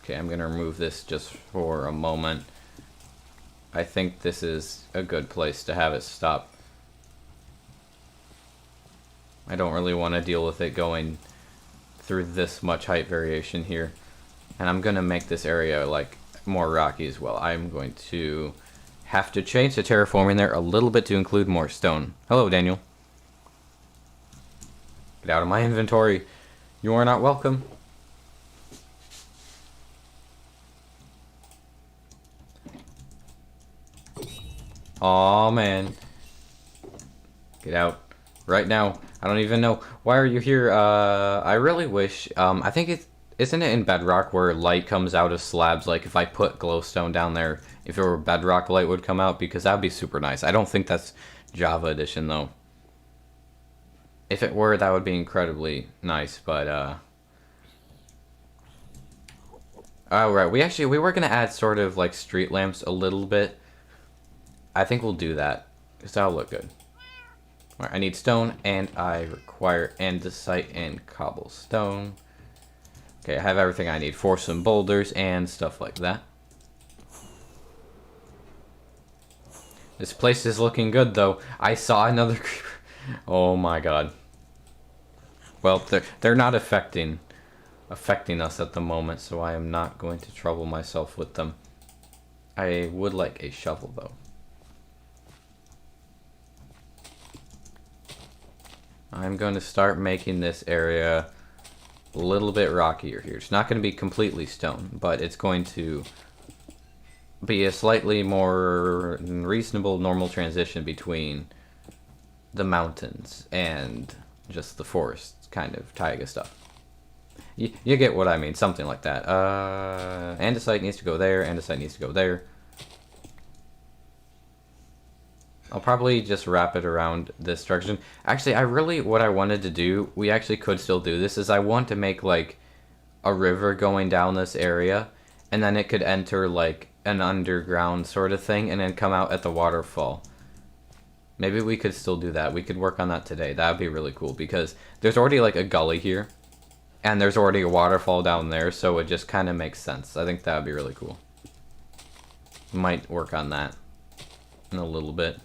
Okay, I'm gonna remove this just for a moment. I think this is a good place to have it stop. I don't really want to deal with it going through this much height variation here. And I'm gonna make this area, like, more rocky as well. I'm going to have to change the terraforming there a little bit to include more stone. Hello, Daniel. Get out of my inventory. You are not welcome. Aw, man. Get out. Right now. I don't even know. Why are you here? I really wish, I think isn't it in Bedrock where light comes out of slabs? Like, if I put glowstone down there, if it were Bedrock, light would come out? Because that would be super nice. I don't think that's Java Edition, though. If it were, that would be incredibly nice, but, oh, right. We were going to add sort of, like, street lamps a little bit. I think we'll do that, because that'll look good. All right, I need stone, and I require andesite and cobblestone. Okay, I have everything I need for some boulders and stuff like that. This place is looking good, though. I saw another creeper. Oh my god. Well, they're not affecting us at the moment, so I am not going to trouble myself with them. I would like a shovel, though. I'm going to start making this area a little bit rockier here. It's not going to be completely stone, but it's going to be a slightly more reasonable, normal transition between the mountains and just the forest kind of taiga stuff. You get what I mean, something like that. Andesite needs to go there, andesite needs to go there. I'll probably just wrap it around this direction. Actually, what I wanted to do, we actually could still do this, is I want to make, like, a river going down this area, and then it could enter, like, an underground sort of thing, and then come out at the waterfall. Maybe we could still do that. We could work on that today. That would be really cool, because there's already, like, a gully here, and there's already a waterfall down there, so it just kind of makes sense. I think that would be really cool. Might work on that in a little bit.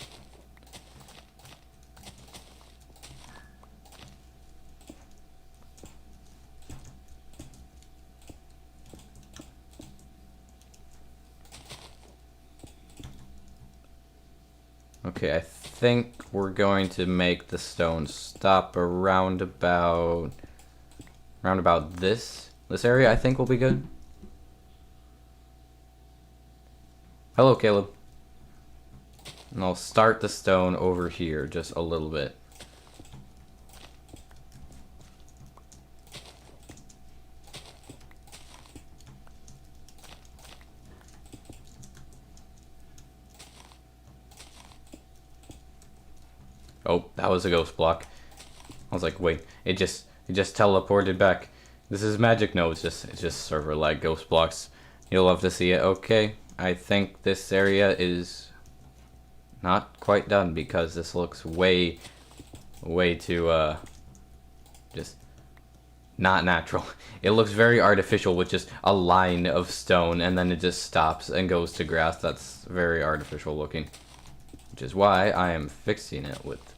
Okay, I think we're going to make the stone stop around about this area. I think will be good. Hello, Caleb. And I'll start the stone over here just a little bit. Oh, that was a ghost block. I was like, wait, it just teleported back. This is magic. No, it's just server lag ghost blocks. You'll love to see it. Okay, I think this area is not quite done because this looks way too just not natural. It looks very artificial with just a line of stone and then it just stops and goes to grass. That's very artificial looking, which is why I am fixing it with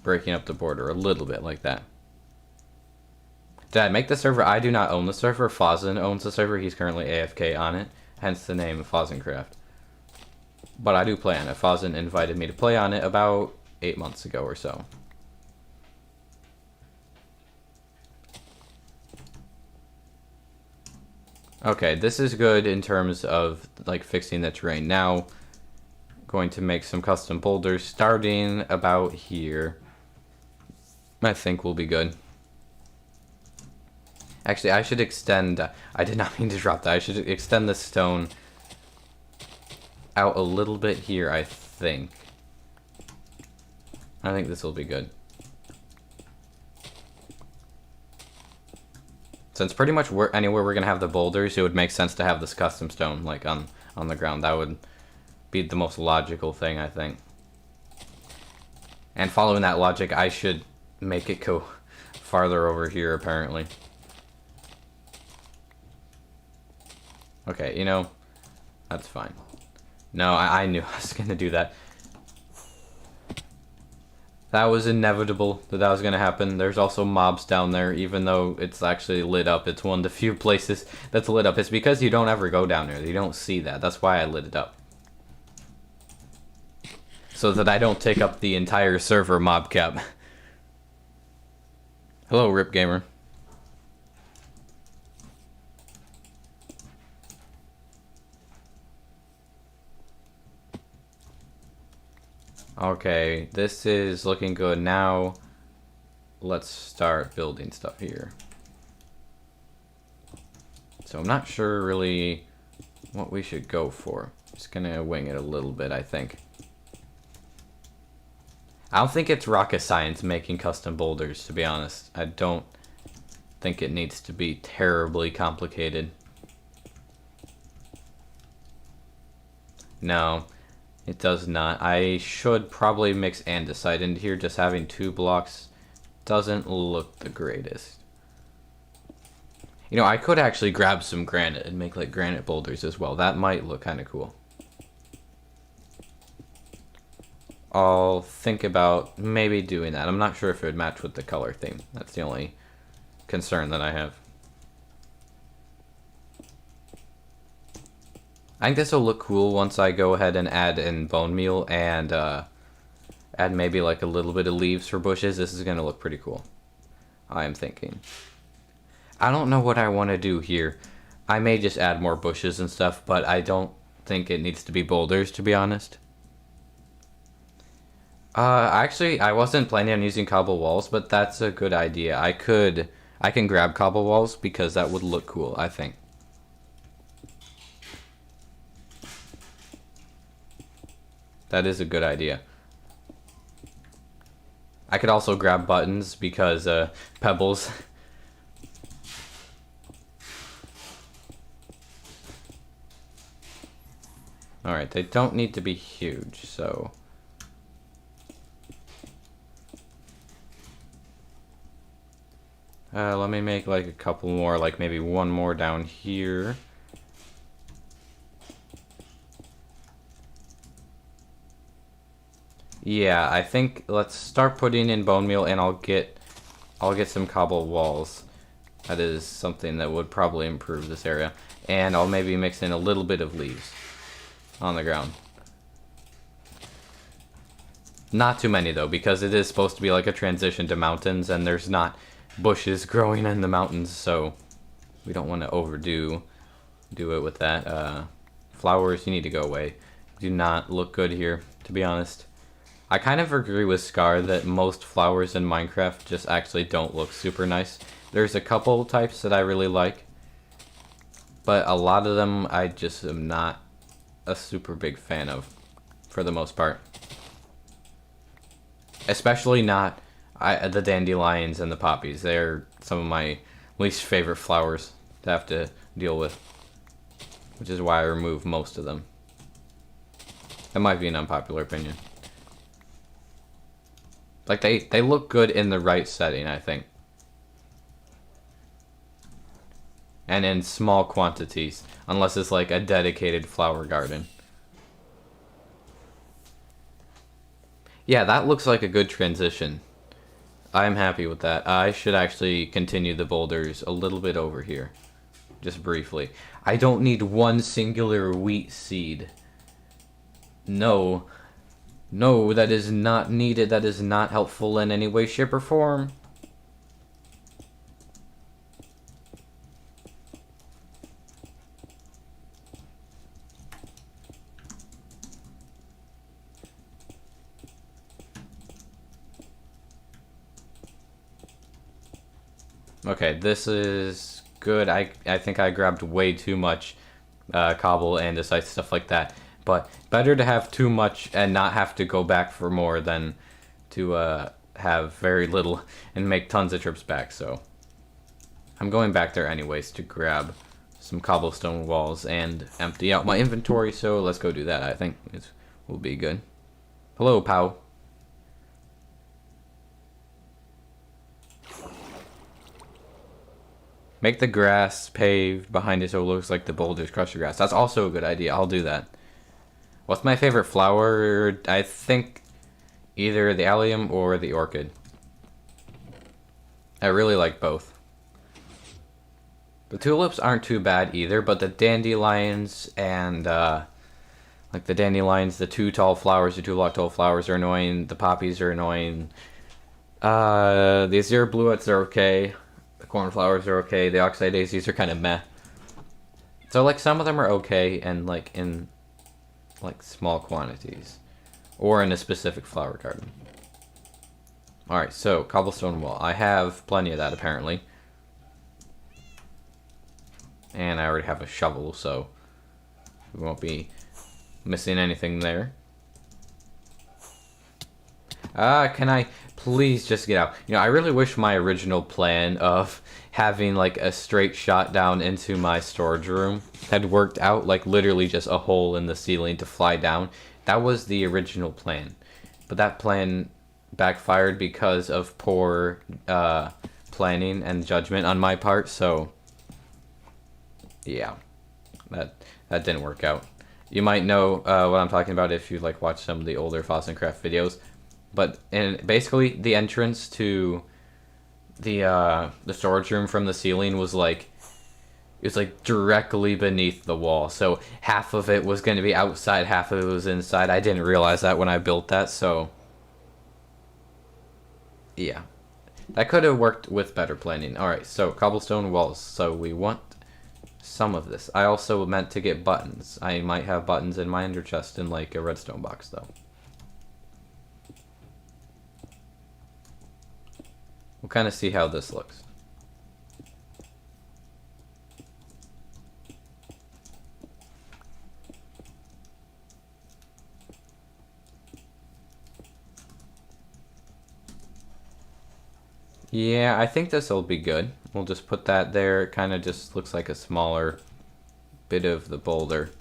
breaking up the border a little bit like that. Did I make the server? I do not own the server. Fozzen owns the server. He's currently AFK on it, hence the name Fozzencraft. But I do play on it. Fozzen invited me to play on it about 8 months ago or so. Okay, this is good in terms of like fixing the terrain. Now, going to make some custom boulders starting about here. I think will be good. Actually, I should extend. I did not mean to drop that. I should extend the stone out a little bit here. I think this will be good. Since pretty much anywhere we're gonna have the boulders, it would make sense to have this custom stone like on the ground. That would be the most logical thing, I think. And following that logic, I should make it go farther over here, apparently. Okay, you know, that's fine. No, I knew I was gonna do that. That was inevitable that was gonna happen. There's also mobs down there, even though it's actually lit up. It's one of the few places that's lit up. It's because you don't ever go down there. You don't see that. That's why I lit it up. So that I don't take up the entire server mob cap. Hello, Rip Gamer. Okay, this is looking good. Now, let's start building stuff here. So I'm not sure really what we should go for. Just gonna wing it a little bit, I think. I don't think it's rocket science making custom boulders, to be honest. I don't think it needs to be terribly complicated. No. It does not. I should probably mix andesite into here. Just having 2 blocks doesn't look the greatest. You know, I could actually grab some granite and make like granite boulders as well. That might look kind of cool. I'll think about maybe doing that. I'm not sure if it would match with the color theme. That's the only concern that I have. I think this will look cool once I go ahead and add in bone meal and add maybe like a little bit of leaves for bushes. This is going to look pretty cool, I am thinking. I don't know what I want to do here. I may just add more bushes and stuff, but I don't think it needs to be boulders, to be honest. Actually, I wasn't planning on using cobble walls, but that's a good idea. I can grab cobble walls because that would look cool, I think. That is a good idea. I could also grab buttons because pebbles. Alright, they don't need to be huge, so... let me make like a couple more, like maybe one more down here. Yeah, I think let's start putting in bone meal and I'll get some cobble walls. That is something that would probably improve this area. And I'll maybe mix in a little bit of leaves on the ground. Not too many though, because it is supposed to be like a transition to mountains and there's not bushes growing in the mountains, so we don't want to overdo it with that. Flowers, you need to go away. Do not look good here, to be honest. I kind of agree with Scar that most flowers in Minecraft just actually don't look super nice. There's a couple types that I really like, but a lot of them I just am not a super big fan of, for the most part. Especially not the dandelions and the poppies. They're some of my least favorite flowers to have to deal with, which is why I remove most of them. That might be an unpopular opinion. Like, they look good in the right setting, I think. And in small quantities, unless it's like a dedicated flower garden. Yeah, that looks like a good transition. I'm happy with that. I should actually continue the boulders a little bit over here. Just briefly. I don't need one singular wheat seed. No. No, that is not needed. That is not helpful in any way, shape, or form. Okay, this is good. I think I grabbed way too much cobble, andesite, stuff like that. But better to have too much and not have to go back for more than to have very little and make tons of trips back. So I'm going back there anyways to grab some cobblestone walls and empty out my inventory. So let's go do that. I think it will be good. Hello, Pow. Make the grass paved behind it so it looks like the boulders crush the grass. That's also a good idea. I'll do that. What's my favorite flower? I think either the allium or the orchid. I really like both. The tulips aren't too bad either, but the dandelions and like the dandelions, the two block tall flowers are annoying. The poppies are annoying. The azure bluets are okay. The cornflowers are okay. The oxeye daisies are kind of meh. So like some of them are okay and like in like small quantities or in a specific flower garden. Alright, so cobblestone wall. I have plenty of that apparently. And I already have a shovel, so we won't be missing anything there. Can I please just get out? You know, I really wish my original plan of having like a straight shot down into my storage room had worked out, like literally just a hole in the ceiling to fly down. That was the original plan. But that plan backfired because of poor planning and judgment on my part, so yeah, that didn't work out. You might know what I'm talking about if you like watch some of the older Fossencraft videos. But basically, the entrance to the storage room from the ceiling was like, it was like directly beneath the wall. So half of it was going to be outside, half of it was inside. I didn't realize that when I built that, so yeah. That could have worked with better planning. Alright, so cobblestone walls. So we want some of this. I also meant to get buttons. I might have buttons in my ender chest in like a redstone box though. We'll kind of see how this looks. Yeah, I think this will be good. We'll just put that there. It kind of just looks like a smaller bit of the boulder.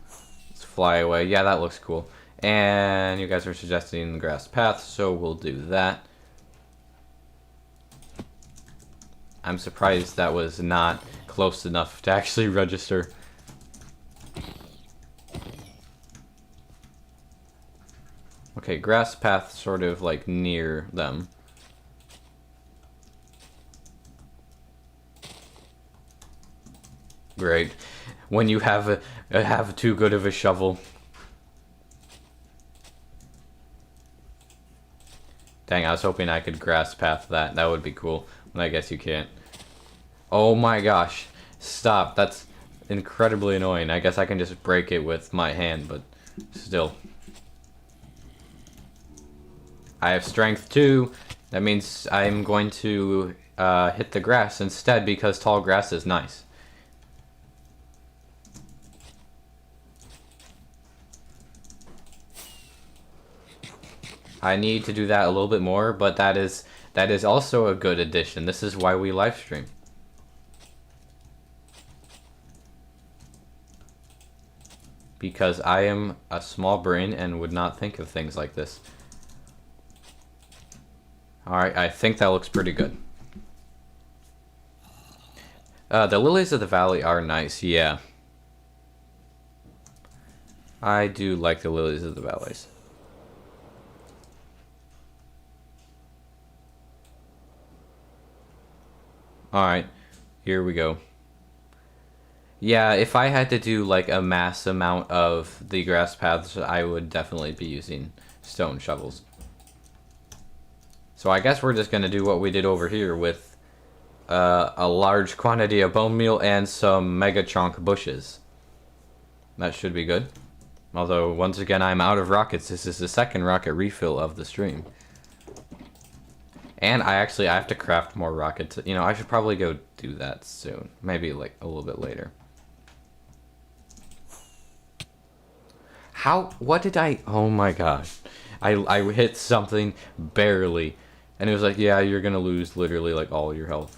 Let's fly away. Yeah, that looks cool. And you guys are suggesting the grass path, so we'll do that. I'm surprised that was not close enough to actually register. Okay, grass path sort of like near them. Great. When you have have too good of a shovel. Dang, I was hoping I could grass path that. That would be cool. But I guess you can't. Oh my gosh. Stop. That's incredibly annoying. I guess I can just break it with my hand, but still. I have strength 2. That means I'm going to hit the grass instead because tall grass is nice. I need to do that a little bit more, but that is also a good addition. This is why we live stream. Because I am a small brain and would not think of things like this. Alright, I think that looks pretty good. The lilies of the valley are nice, yeah. I do like the lilies of the valleys. Alright, here we go. Yeah, if I had to do like a mass amount of the grass paths, I would definitely be using stone shovels. So I guess we're just going to do what we did over here with a large quantity of bone meal and some mega chunk bushes. That should be good. Although, once again, I'm out of rockets. This is the second rocket refill of the stream. And I have to craft more rockets. You know, I should probably go do that soon. Maybe like a little bit later. What did I, oh my gosh. I hit something barely. And it was like, yeah, you're gonna lose literally like all your health.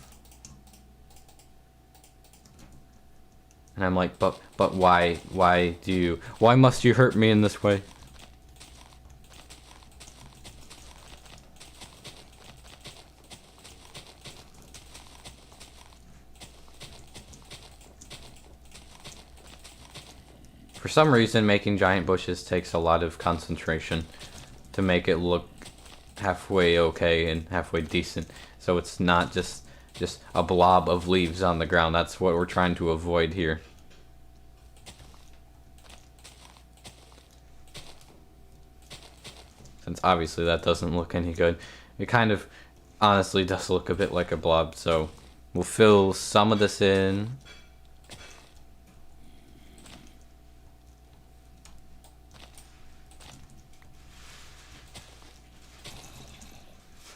And I'm like, but why why must you hurt me in this way? For some reason, making giant bushes takes a lot of concentration to make it look halfway okay and halfway decent. So it's not just a blob of leaves on the ground. That's what we're trying to avoid here. Since obviously that doesn't look any good. It kind of honestly does look a bit like a blob, so we'll fill some of this in.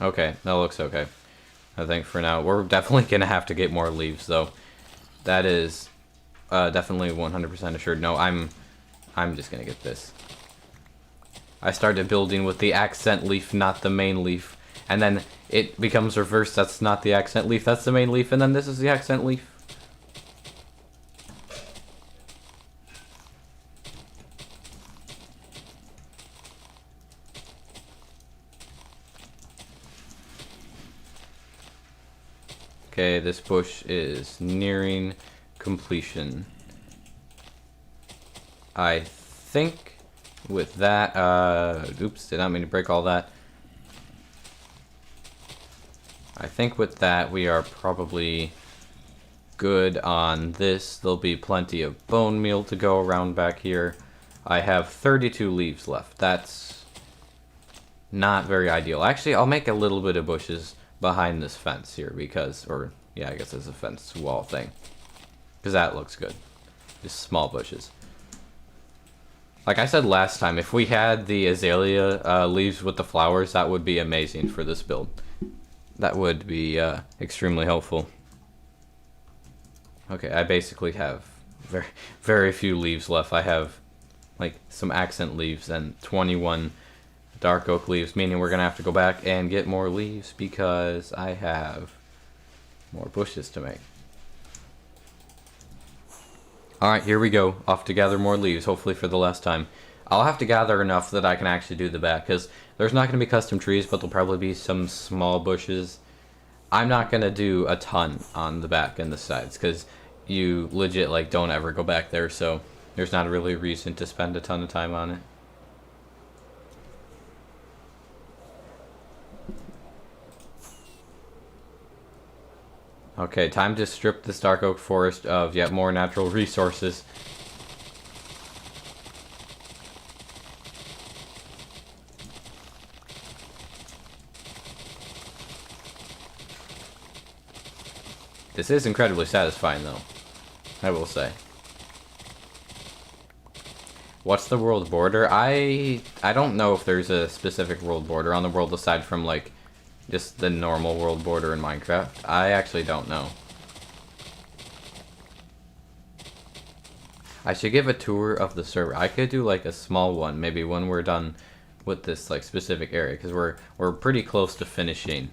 Okay, that looks okay. I think for now. We're definitely going to have to get more leaves, though. That is definitely 100% assured. No, I'm just going to get this. I started building with the accent leaf, not the main leaf. And then it becomes reversed. That's not the accent leaf, that's the main leaf. And then this is the accent leaf. Okay, this bush is nearing completion. I think with that, oops, did not mean to break all that. I think with that we are probably good on this. There'll be plenty of bone meal to go around back here. I have 32 leaves left. That's not very ideal. Actually, I'll make a little bit of bushes behind this fence here because, or yeah, I guess it's a fence wall thing. Because that looks good. Just small bushes. Like I said last time, if we had the azalea leaves with the flowers, that would be amazing for this build. That would be extremely helpful. Okay, I basically have very, very few leaves left. I have like some accent leaves and 21 dark oak leaves, meaning we're gonna have to go back and get more leaves because I have more bushes to make. Alright, here we go. Off to gather more leaves, hopefully for the last time. I'll have to gather enough that I can actually do the back, because there's not going to be custom trees, but there'll probably be some small bushes. I'm not going to do a ton on the back and the sides, because you legit like don't ever go back there, so there's not really a reason to spend a ton of time on it. Okay, time to strip this dark oak forest of yet more natural resources. This is incredibly satisfying, though, I will say. What's the world border? I don't know if there's a specific world border on the world aside from, like, just the normal world border in Minecraft. I actually don't know. I should give a tour of the server. I could do like a small one, maybe when we're done with this like specific area, because we're pretty close to finishing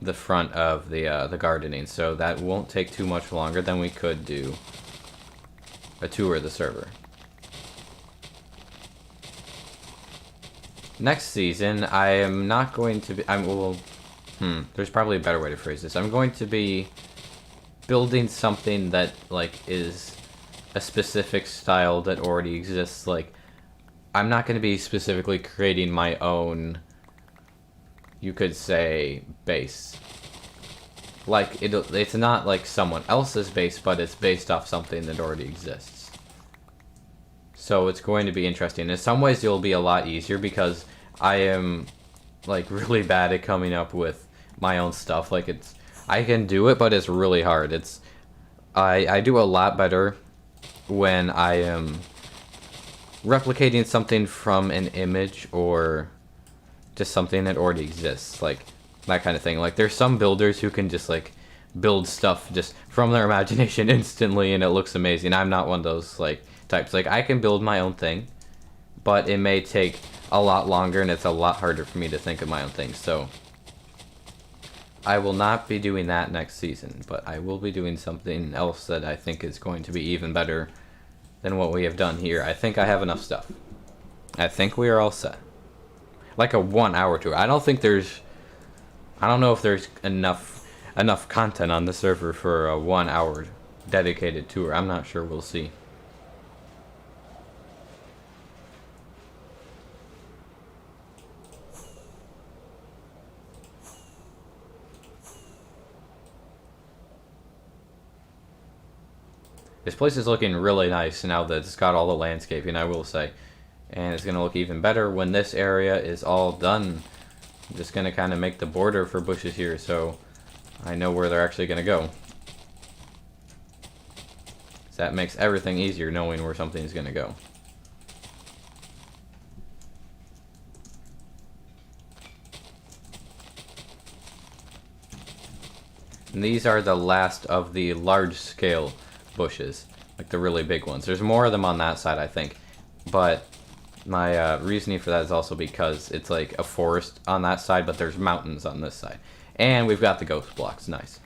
the front of the gardening, so that won't take too much longer. Then we could do a tour of the server. Next season, I am not going to be. There's probably a better way to phrase this. I'm going to be building something that like is a specific style that already exists. Like, I'm not going to be specifically creating my own, you could say, base. Like, it's not like someone else's base, but it's based off something that already exists. So it's going to be interesting. In some ways, it'll be a lot easier because I am, like, really bad at coming up with my own stuff. Like, I can do it, but it's really hard. I do a lot better when I am replicating something from an image or just something that already exists, like that kind of thing. Like, there's some builders who can just like build stuff just from their imagination instantly and it looks amazing. I'm not one of those like types. Like, I can build my own thing, but it may take a lot longer and it's a lot harder for me to think of my own things. So I will not be doing that next season, but I will be doing something else that I think is going to be even better than what we have done here. I think I have enough stuff. I think we are all set. Like a 1 hour tour. I don't know if there's enough content on the server for a 1 hour dedicated tour. I'm not sure. We'll see. This place is looking really nice now that it's got all the landscaping, I will say. And it's going to look even better when this area is all done. I'm just going to kind of make the border for bushes here so I know where they're actually going to go. So that makes everything easier knowing where something's going to go. And these are the last of the large scale bushes, like the really big ones. There's more of them on that side, I think, but my reasoning for that is also because it's like a forest on that side, but there's mountains on this side, and we've got the ghost blocks. Nice.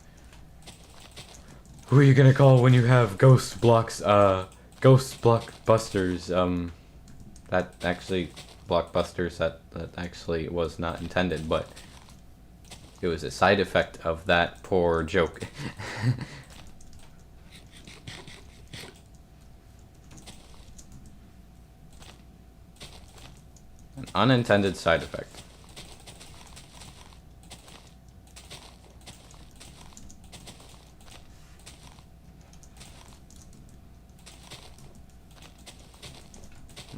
Who are you gonna call when you have ghost blocks? Ghost blockbusters. That actually blockbusters. That actually was not intended, but it was a side effect of that poor joke. An unintended side effect.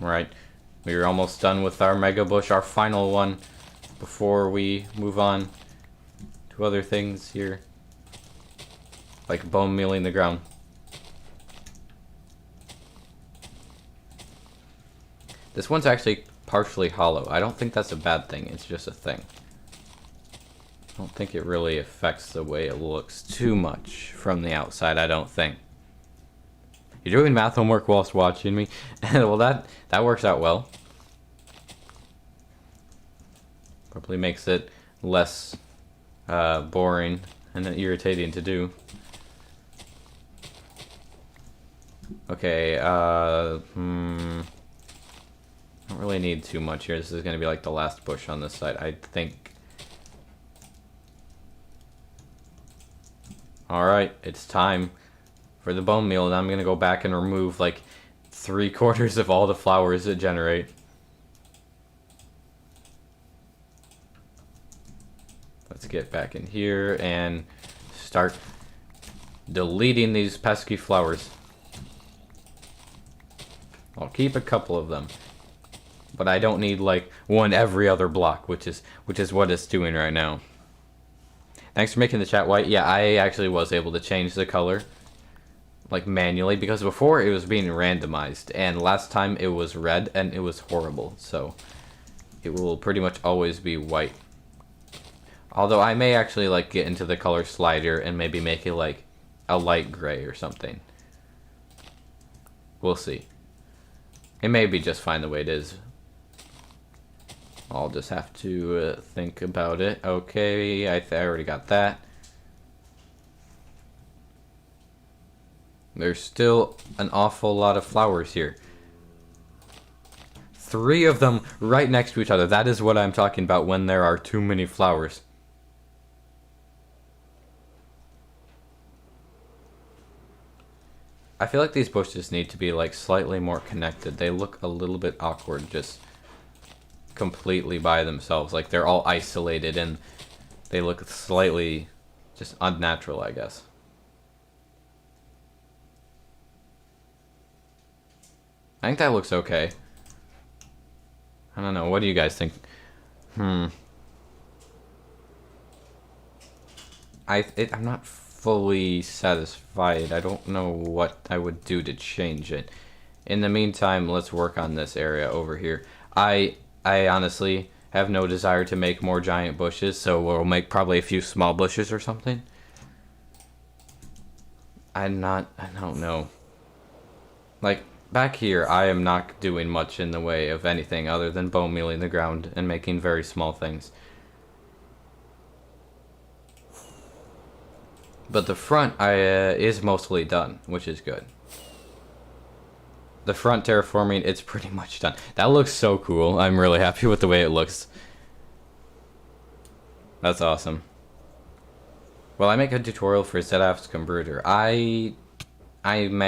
Right. We're almost done with our mega bush, our final one, before we move on to other things here. Like bone mealing the ground. This one's actually partially hollow. I don't think that's a bad thing, it's just a thing. I don't think it really affects the way it looks too much from the outside, I don't think. You're doing math homework whilst watching me? Well, that works out well. Probably makes it less boring and irritating to do. Okay, don't really need too much here. This is going to be like the last bush on this side, I think. Alright, it's time for the bone meal, and I'm going to go back and remove like 3/4 of all the flowers that generate. Let's get back in here and start deleting these pesky flowers. I'll keep a couple of them, but I don't need like one every other block, which is what it's doing right now. Thanks for making the chat white. Yeah, I actually was able to change the color like manually, because before it was being randomized, and last time it was red and it was horrible. So it will pretty much always be white. Although I may actually like get into the color slider and maybe make it like a light gray or something. We'll see. It may be just fine the way it is. I'll just have to think about it. Okay, I already got that. There's still an awful lot of flowers here. 3 of them right next to each other. That is what I'm talking about when there are too many flowers. I feel like these bushes need to be like slightly more connected. They look a little bit awkward just completely by themselves. Like they're all isolated and they look slightly just unnatural, I guess. I think that looks okay. I don't know. What do you guys think? I'm not fully satisfied. I don't know what I would do to change it. In the meantime, let's work on this area over here. I honestly have no desire to make more giant bushes, so we'll make probably a few small bushes or something. I don't know. Like, back here, I am not doing much in the way of anything other than bone mealing the ground and making very small things. But the front is mostly done, which is good. The front terraforming, it's pretty much done. That looks so cool. I'm really happy with the way it looks. That's awesome. Well, I make a tutorial for Zedaf's converter. I haven't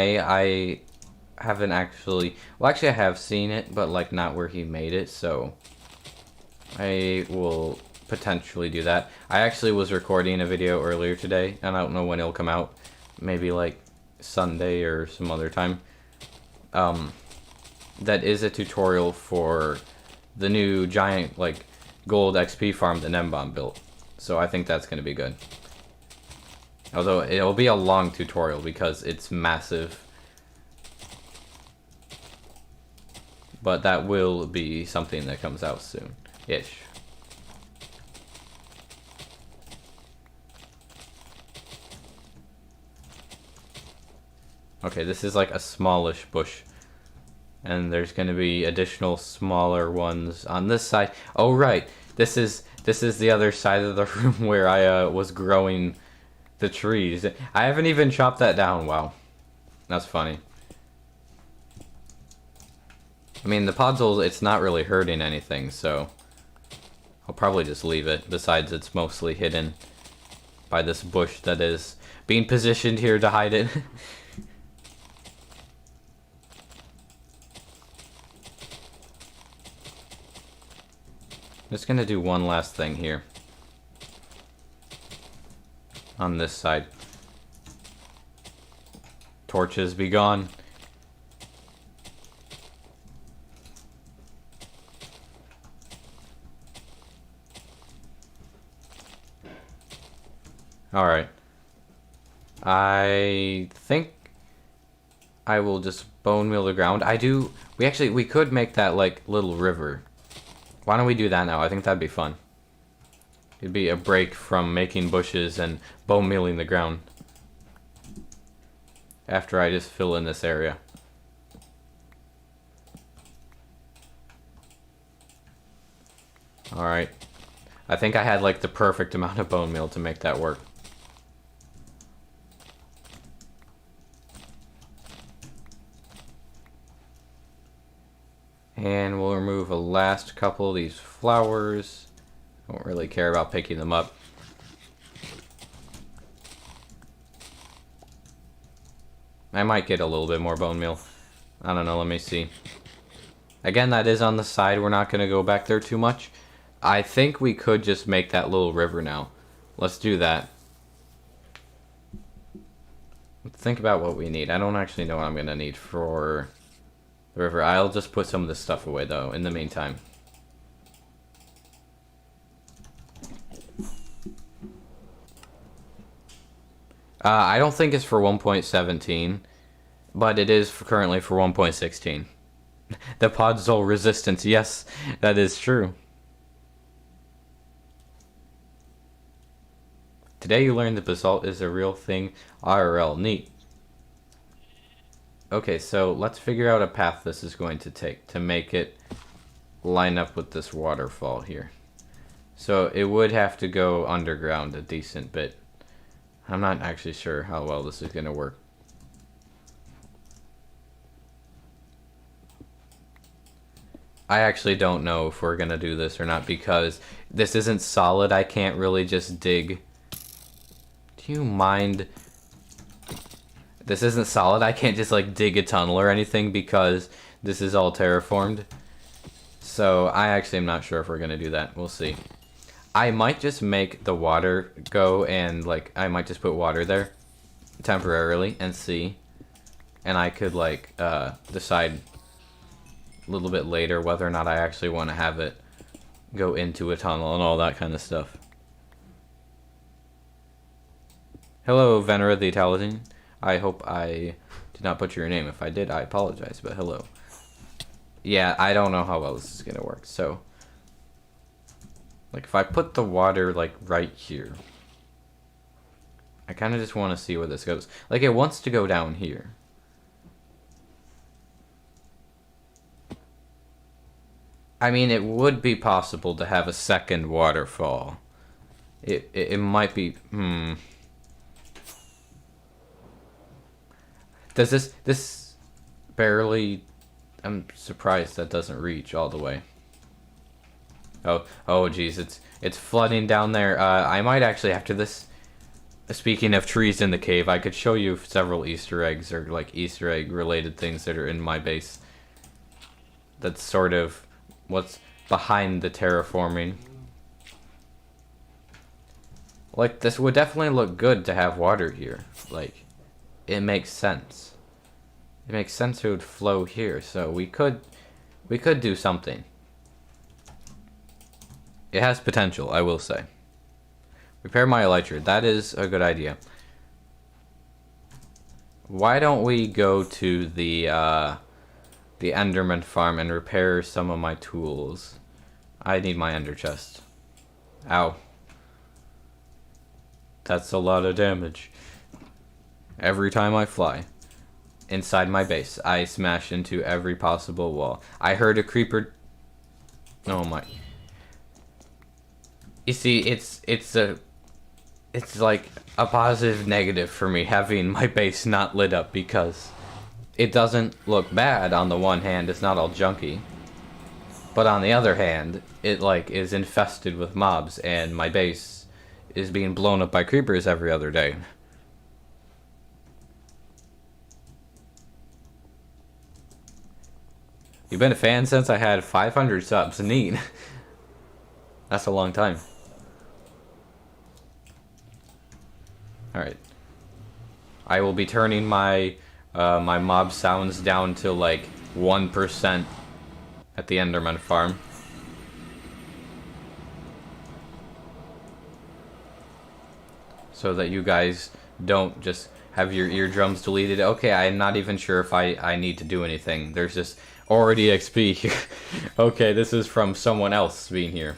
actually... Well, actually I have seen it, but like not where he made it, so... I will potentially do that. I actually was recording a video earlier today, and I don't know when it'll come out. Maybe like Sunday or some other time. That is a tutorial for the new giant like gold XP farm that Nembomb built. So I think that's going to be good. Although it'll be a long tutorial because it's massive. But that will be something that comes out soon-ish. Okay, this is like a smallish bush. And there's going to be additional smaller ones on this side. Oh, right. This is the other side of the room where I was growing the trees. I haven't even chopped that down. Wow. That's funny. I mean, the podzol, it's not really hurting anything, so I'll probably just leave it. Besides, it's mostly hidden by this bush that is being positioned here to hide it. Just gonna do one last thing here. On this side. Torches be gone. Alright. I think I will just bone meal the ground. We could make that like little river. Why don't we do that now? I think that'd be fun. It'd be a break from making bushes and bone mealing the ground. After I just fill in this area. Alright. I think I had like the perfect amount of bone meal to make that work. And we'll remove a last couple of these flowers. Don't really care about picking them up. I might get a little bit more bone meal. I don't know, let me see. Again, that is on the side. We're not going to go back there too much. I think we could just make that little river now. Let's do that. Think about what we need. I don't actually know what I'm going to need for the river. I'll just put some of this stuff away, though, in the meantime. I don't think it's for 1.17, but it is currently for 1.16. The podzol resistance, yes, that is true. Today you learned that basalt is a real thing, IRL. Neat. Okay, so let's figure out a path this is going to take to make it line up with this waterfall here. So it would have to go underground a decent bit. I'm not actually sure how well this is going to work. I actually don't know if we're going to do this or not because this isn't solid. I can't really just dig. Do you mind? This isn't solid. I can't just like dig a tunnel or anything because this is all terraformed. So I actually am not sure if we're going to do that. We'll see. I might just make the water go and like I might just put water there temporarily and see. And I could like decide a little bit later whether or not I actually want to have it go into a tunnel and all that kind of stuff. Hello, Venera the Italian. I hope I did not butcher your name. If I did, I apologize, but hello. Yeah, I don't know how well this is gonna work, so like if I put the water like right here, I kind of just want to see where this goes. Like it wants to go down here. I mean, it would be possible to have a second waterfall. It might be. Does this barely? I'm surprised that doesn't reach all the way. Oh, geez, it's flooding down there. I might actually after this. Speaking of trees in the cave, I could show you several Easter eggs or like Easter egg related things that are in my base. That's sort of what's behind the terraforming. Like this would definitely look good to have water here. Like it makes sense. It makes sense it would flow here, so we could do something. It has potential, I will say. Repair my elytra. That is a good idea. Why don't we go to the Enderman farm and repair some of my tools? I need my ender chest. Ow. That's a lot of damage. Every time I fly inside my base, I smash into every possible wall. I heard a creeper. Oh my. You see, it's like a positive negative for me having my base not lit up because it doesn't look bad on the one hand, it's not all junky. But on the other hand, it like is infested with mobs and my base is being blown up by creepers every other day. You've been a fan since I had 500 subs. Neat. That's a long time. Alright. I will be turning my my mob sounds down to like 1% at the Enderman farm. So that you guys don't just have your eardrums deleted. Okay, I'm not even sure if I need to do anything. There's just already XP here. Okay, this is from someone else being here.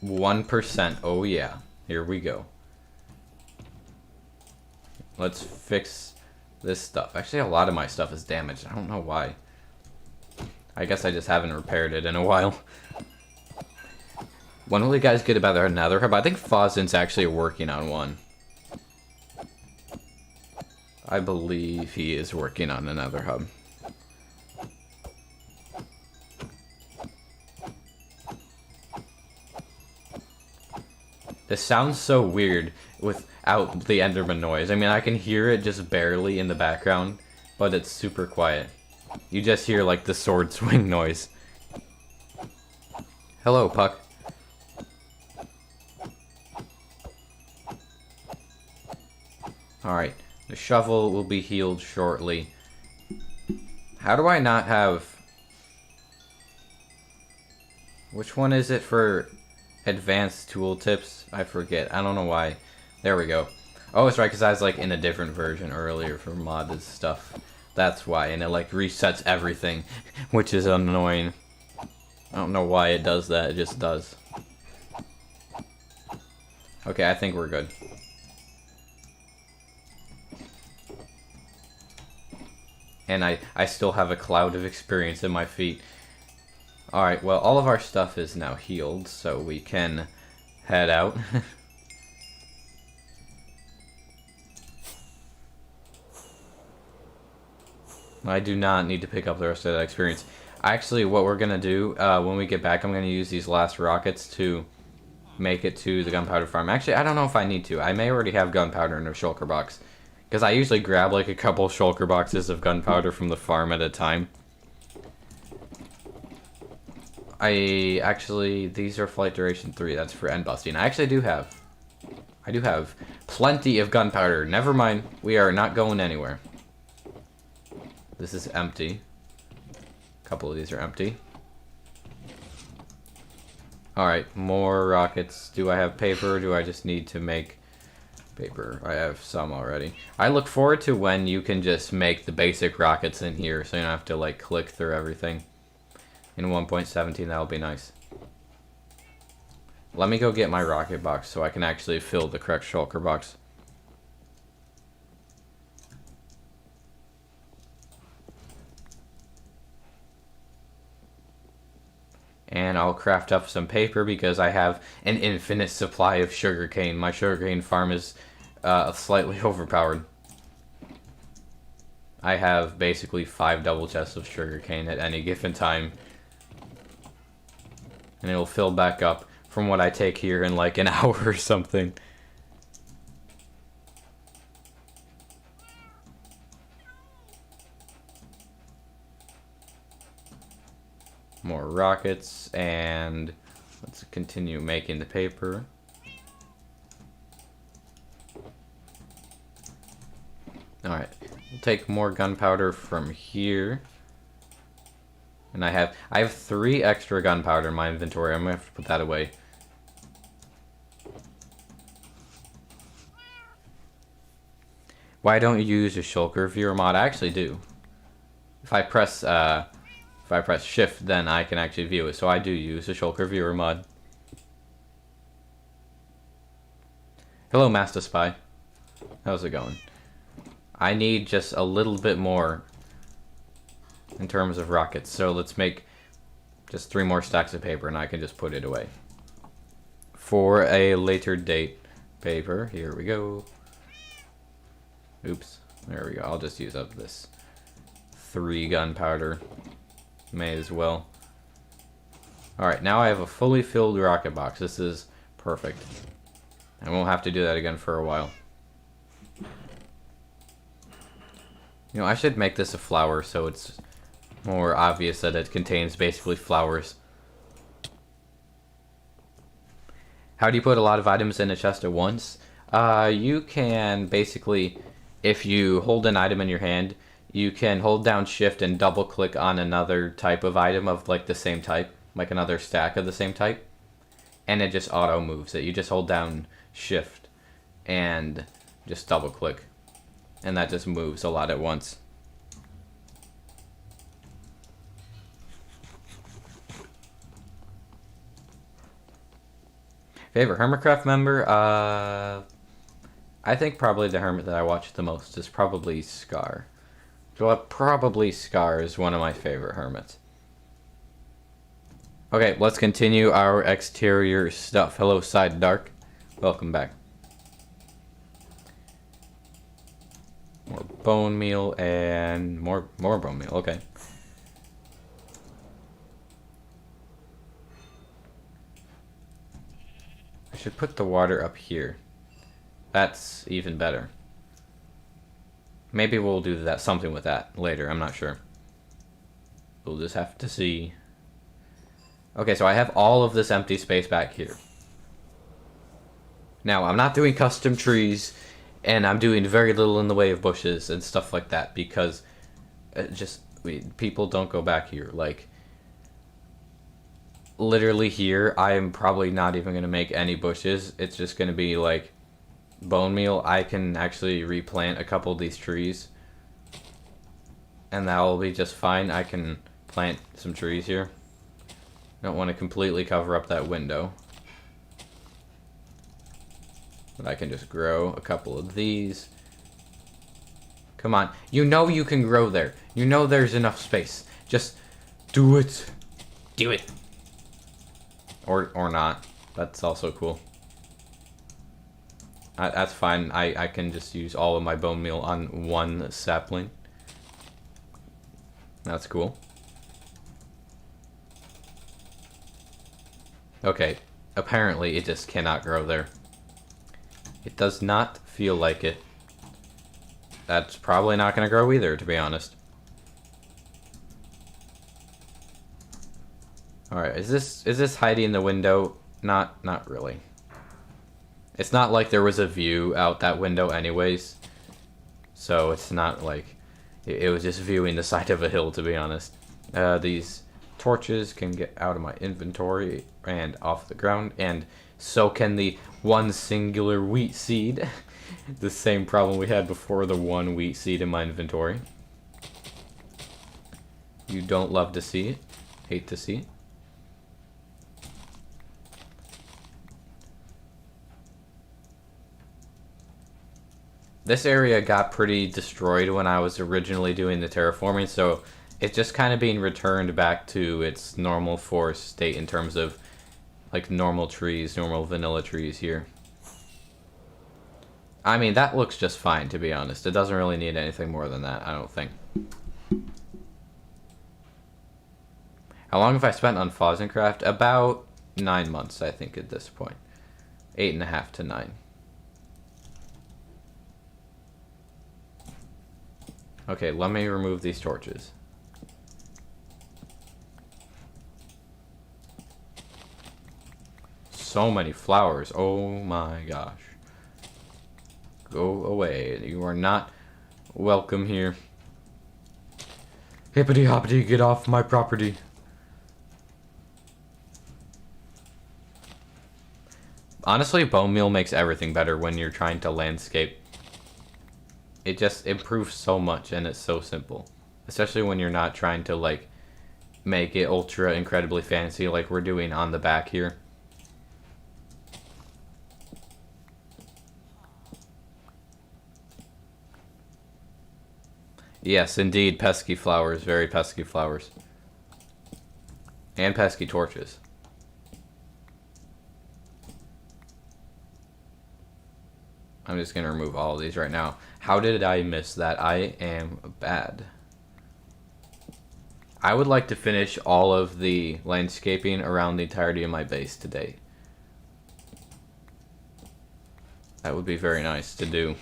%. Oh yeah. Here we go. Let's fix this stuff. Actually, a lot of my stuff is damaged. I don't know why. I guess I just haven't repaired it in a while. When will you guys get about their nether hub? I think Fosden's actually working on one. I believe he is working on another hub. This sounds so weird without the Enderman noise. I mean, I can hear it just barely in the background, but it's super quiet. You just hear like the sword swing noise. Hello, Puck. Alright, the shovel will be healed shortly. How do I not have... Which one is it for advanced tooltips? I forget. I don't know why. There we go. Oh, it's right, because I was like in a different version earlier for modded stuff. That's why, and it like resets everything, which is annoying. I don't know why it does that, it just does. Okay, I think we're good. And I still have a cloud of experience in my feet. Alright, well, all of our stuff is now healed, so we can head out. I do not need to pick up the rest of that experience. Actually, what we're going to do, when we get back, I'm going to use these last rockets to make it to the gunpowder farm. Actually, I don't know if I need to. I may already have gunpowder in a shulker box. Because I usually grab like a couple shulker boxes of gunpowder from the farm at a time. These are flight duration 3. That's for end busting. I do have plenty of gunpowder. Never mind. We are not going anywhere. This is empty. A couple of these are empty. Alright, more rockets. Do I have paper or do I just need to make paper? I have some already. I look forward to when you can just make the basic rockets in here so you don't have to like click through everything. In 1.17, that'll be nice. Let me go get my rocket box so I can actually fill the correct shulker box. And I'll craft up some paper because I have an infinite supply of sugarcane. My sugarcane farm is slightly overpowered. I have basically 5 double chests of sugarcane at any given time. And it'll fill back up from what I take here in like an hour or something. More rockets, and let's continue making the paper. Alright, we'll take more gunpowder from here. And I have 3 extra gunpowder in my inventory. I'm gonna have to put that away. Why don't you use a shulker viewer mod? I actually do. If I press shift, then I can actually view it. So I do use a shulker viewer mod. Hello, Master Spy. How's it going? I need just a little bit more in terms of rockets. So let's make just 3 more stacks of paper and I can just put it away. For a later date paper, here we go. Oops, there we go. I'll just use up this 3 gunpowder. May as well. Alright, now I have a fully filled rocket box. This is perfect. I won't have to do that again for a while. You know, I should make this a flower so it's more obvious that it contains basically flowers. How do you put a lot of items in a chest at once? You can basically, if you hold an item in your hand, you can hold down shift and double click on another type of item of like the same type, like another stack of the same type, and it just auto moves it. You just hold down shift and just double click, and that just moves a lot at once. Favorite Hermitcraft member? I think probably the hermit that I watch the most is probably Scar. So probably Scar is one of my favorite hermits. Okay, let's continue our exterior stuff. Hello, Side Dark. Welcome back. More bone meal and more bone meal. Okay. I should put the water up here. That's even better. Maybe we'll do that something with that later. I'm not sure. We'll just have to see. Okay, so I have all of this empty space back here. Now, I'm not doing custom trees, and I'm doing very little in the way of bushes and stuff like that because people don't go back here. Like, literally here, I am probably not even going to make any bushes. It's just going to be like bone meal. I can actually replant a couple of these trees, and that will be just fine. I can plant some trees here. Don't want to completely cover up that window. But I can just grow a couple of these. Come on. You know you can grow there. You know there's enough space. Just do it. Do it. Or not. That's also cool. That's fine. I can just use all of my bone meal on one sapling. That's cool. Okay. Apparently it just cannot grow there. It does not feel like it. That's probably not going to grow either, to be honest. Alright, is this hiding the window? Not really. It's not like there was a view out that window anyways. So it's not like it was just viewing the side of a hill, to be honest. These torches can get out of my inventory and off the ground, and so can the one singular wheat seed. The same problem we had before, the one wheat seed in my inventory. You don't love to see it. Hate to see it. This area got pretty destroyed when I was originally doing the terraforming, so it's just kind of being returned back to its normal forest state in terms of like normal trees, normal vanilla trees here. I mean, that looks just fine, to be honest. It doesn't really need anything more than that, I don't think. How long have I spent on Fauzencraft? About 9 months, I think, at this point. 8.5 to 9. Okay, let me remove these torches. So many flowers. Oh my gosh. Go away. You are not welcome here. Hippity hoppity, get off my property. Honestly, bone meal makes everything better when you're trying to landscape. It just improves so much, and it's so simple. Especially when you're not trying to, like, make it ultra incredibly fancy like we're doing on the back here. Yes, indeed, pesky flowers. Very pesky flowers. And pesky torches. I'm just gonna remove all of these right now. How did I miss that? I am bad. I would like to finish all of the landscaping around the entirety of my base today. That would be very nice to do.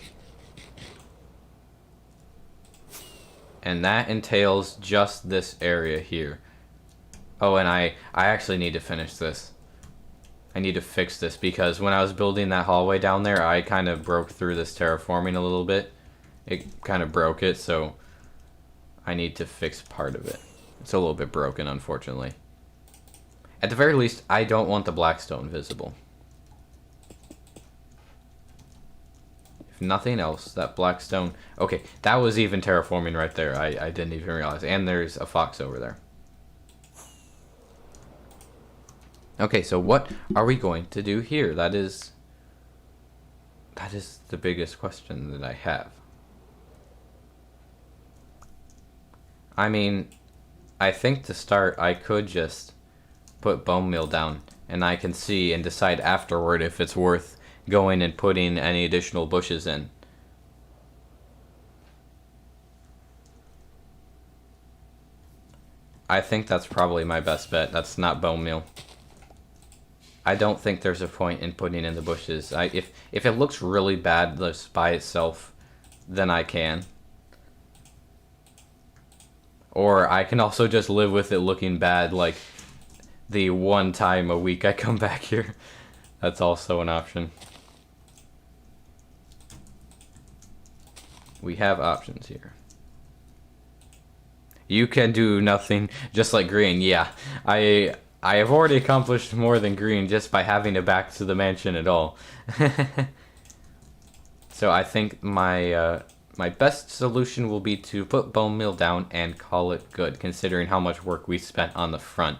And that entails just this area here. Oh, and I actually need to finish this. I need to fix this because when I was building that hallway down there, I kind of broke through this terraforming a little bit. It kind of broke it, so I need to fix part of it. It's a little bit broken, unfortunately. At the very least, I don't want the blackstone visible. If nothing else, that blackstone... Okay, that was even terraforming right there. I didn't even realize. And there's a fox over there. Okay, so what are we going to do here? That is the biggest question that I have. I mean, I think to start, I could just put bone meal down, and I can see and decide afterward if it's worth going and putting any additional bushes in. I think that's probably my best bet. That's not bone meal. I don't think there's a point in putting in the bushes. If it looks really bad just by itself, then I can. Or I can also just live with it looking bad, like the one time a week I come back here. That's also an option. We have options here. You can do nothing, just like green. Yeah, I have already accomplished more than green just by having it back to the mansion at all. So I think my my best solution will be to put bone meal down and call it good, considering how much work we spent on the front.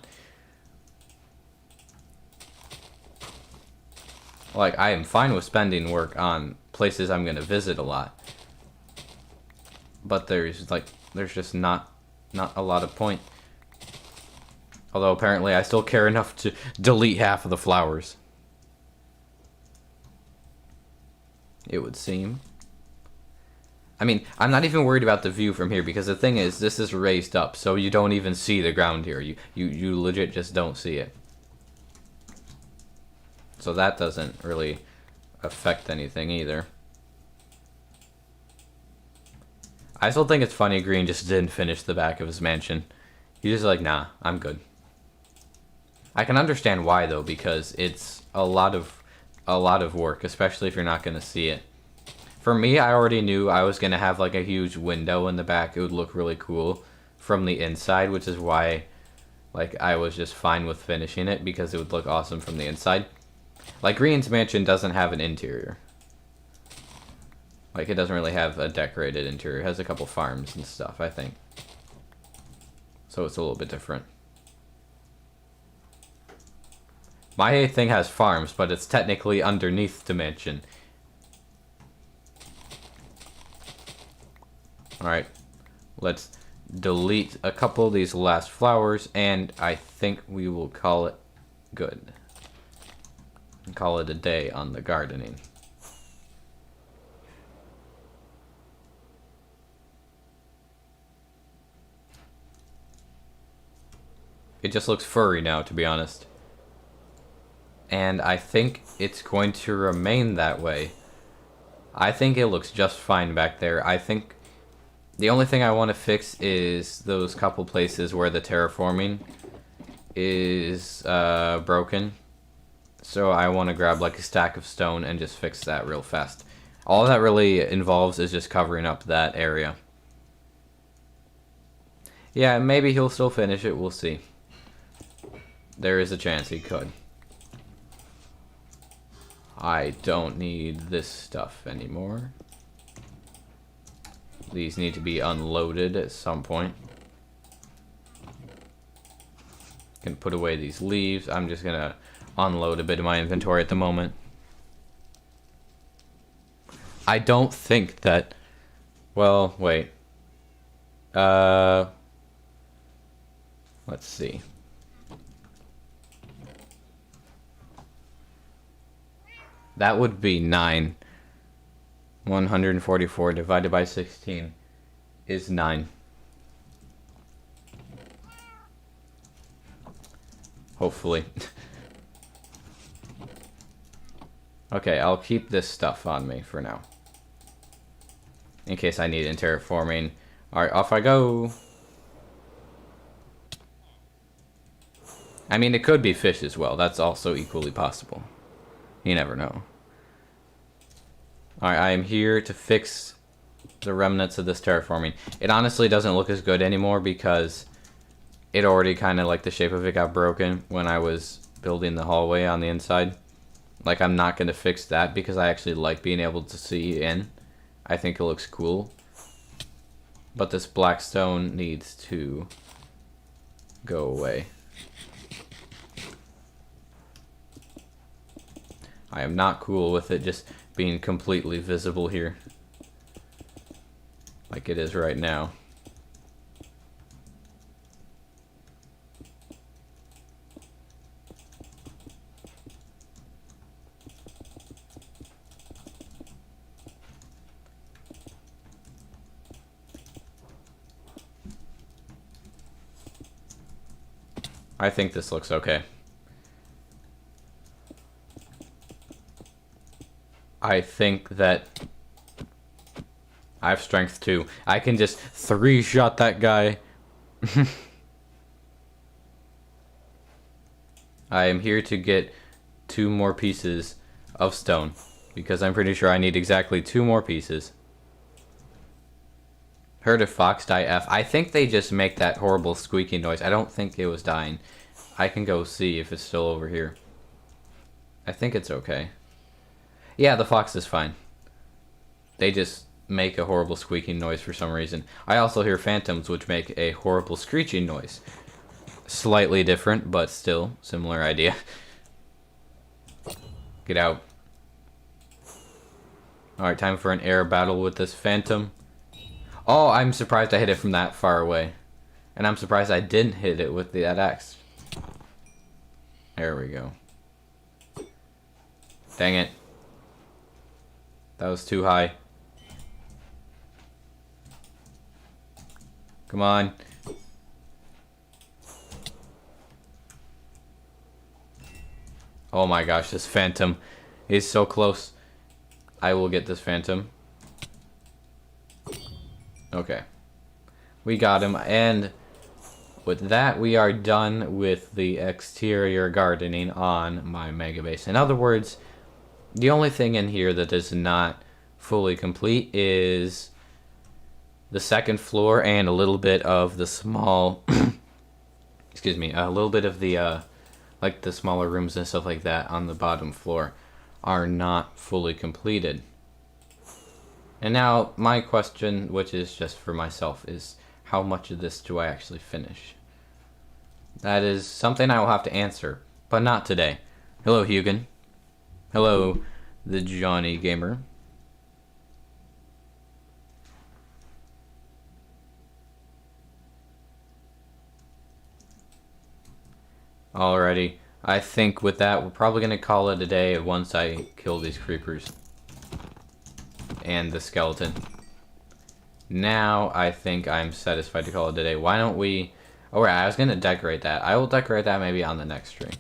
Like, I am fine with spending work on places I'm gonna visit a lot. But there's just not a lot of point. Although apparently I still care enough to delete half of the flowers. It would seem. I mean, I'm not even worried about the view from here because the thing is, this is raised up, so you don't even see the ground here. You legit just don't see it. So that doesn't really affect anything either. I still think it's funny Green just didn't finish the back of his mansion. He's just like, nah, I'm good. I can understand why though, because it's a lot of work, especially if you're not gonna see it. For me, I already knew I was gonna have like a huge window in the back. It would look really cool from the inside, which is why like I was just fine with finishing it because it would look awesome from the inside. Like Green's mansion doesn't have an interior. Like it doesn't really have a decorated interior. It has a couple farms and stuff, I think. So it's a little bit different. My thing has farms, but it's technically underneath the mansion. Alright, let's delete a couple of these last flowers, and I think we will call it good. Call it a day on the gardening. It just looks furry now, to be honest. And I think it's going to remain that way. I think it looks just fine back there. I think the only thing I want to fix is those couple places where the terraforming is broken. So I want to grab like a stack of stone and just fix that real fast. All that really involves is just covering up that area. Yeah, maybe he'll still finish it. We'll see. There is a chance he could. I don't need this stuff anymore. These need to be unloaded at some point. Can put away these leaves. I'm just gonna unload a bit of my inventory at the moment. I don't think that... Well, wait. Let's see. That would be 9. 144 divided by 16 is 9. Hopefully. Okay, I'll keep this stuff on me for now. In case I need it in terraforming. Alright, off I go. I mean, it could be fish as well. That's also equally possible. You never know. Alright, I am here to fix the remnants of this terraforming. It honestly doesn't look as good anymore because it already kind of, like, the shape of it got broken when I was building the hallway on the inside. Like, I'm not going to fix that because I actually like being able to see in. I think it looks cool. But this black stone needs to go away. I am not cool with it just being completely visible here. Like it is right now. I think this looks okay. I think that I have strength too. I can just 3-shot that guy. I am here to get 2 more pieces of stone because I'm pretty sure I need exactly 2 more pieces. Heard a fox die F. I think they just make that horrible squeaking noise. I don't think it was dying. I can go see if it's still over here. I think it's okay. Yeah, the fox is fine. They just make a horrible squeaking noise for some reason. I also hear phantoms which make a horrible screeching noise. Slightly different, but still similar idea. Get out. Alright, time for an air battle with this Phantom. Oh, I'm surprised I hit it from that far away. And I'm surprised I didn't hit it with that axe. There we go. Dang it. That was too high. Come on. Oh my gosh, this Phantom is so close. I will get this Phantom. Okay. We got him, and with that, we are done with the exterior gardening on my mega base. In other words, the only thing in here that is not fully complete is the second floor and a little bit of the small excuse me, a little bit of the like the smaller rooms and stuff like that on the bottom floor are not fully completed. And now my question, which is just for myself, is how much of this do I actually finish? That is something I will have to answer, but not today. Hello, Hugin. Hello, the Johnny Gamer. Alrighty, I think with that, we're probably going to call it a day once I kill these creepers. And the skeleton. Now, I think I'm satisfied to call it a day. Why don't we... Oh, right, I was going to decorate that. I will decorate that maybe on the next stream.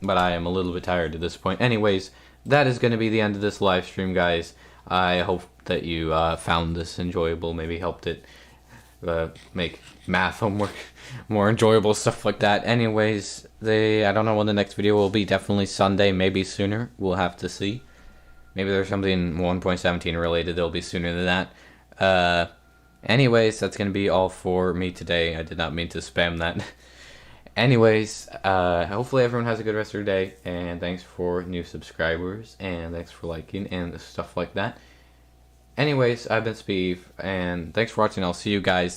But I am a little bit tired at this point. Anyways, that is going to be the end of this live stream, guys. I hope that you found this enjoyable, maybe helped it make math homework more enjoyable, stuff like that. Anyways, I don't know when the next video will be. Definitely Sunday, maybe sooner. We'll have to see. Maybe there's something 1.17 related that'll be sooner than that. Anyways, that's going to be all for me today. I did not mean to spam that. Anyways, hopefully everyone has a good rest of their day. And thanks for new subscribers. And thanks for liking and stuff like that. Anyways, I've been Speeve. And thanks for watching. I'll see you guys next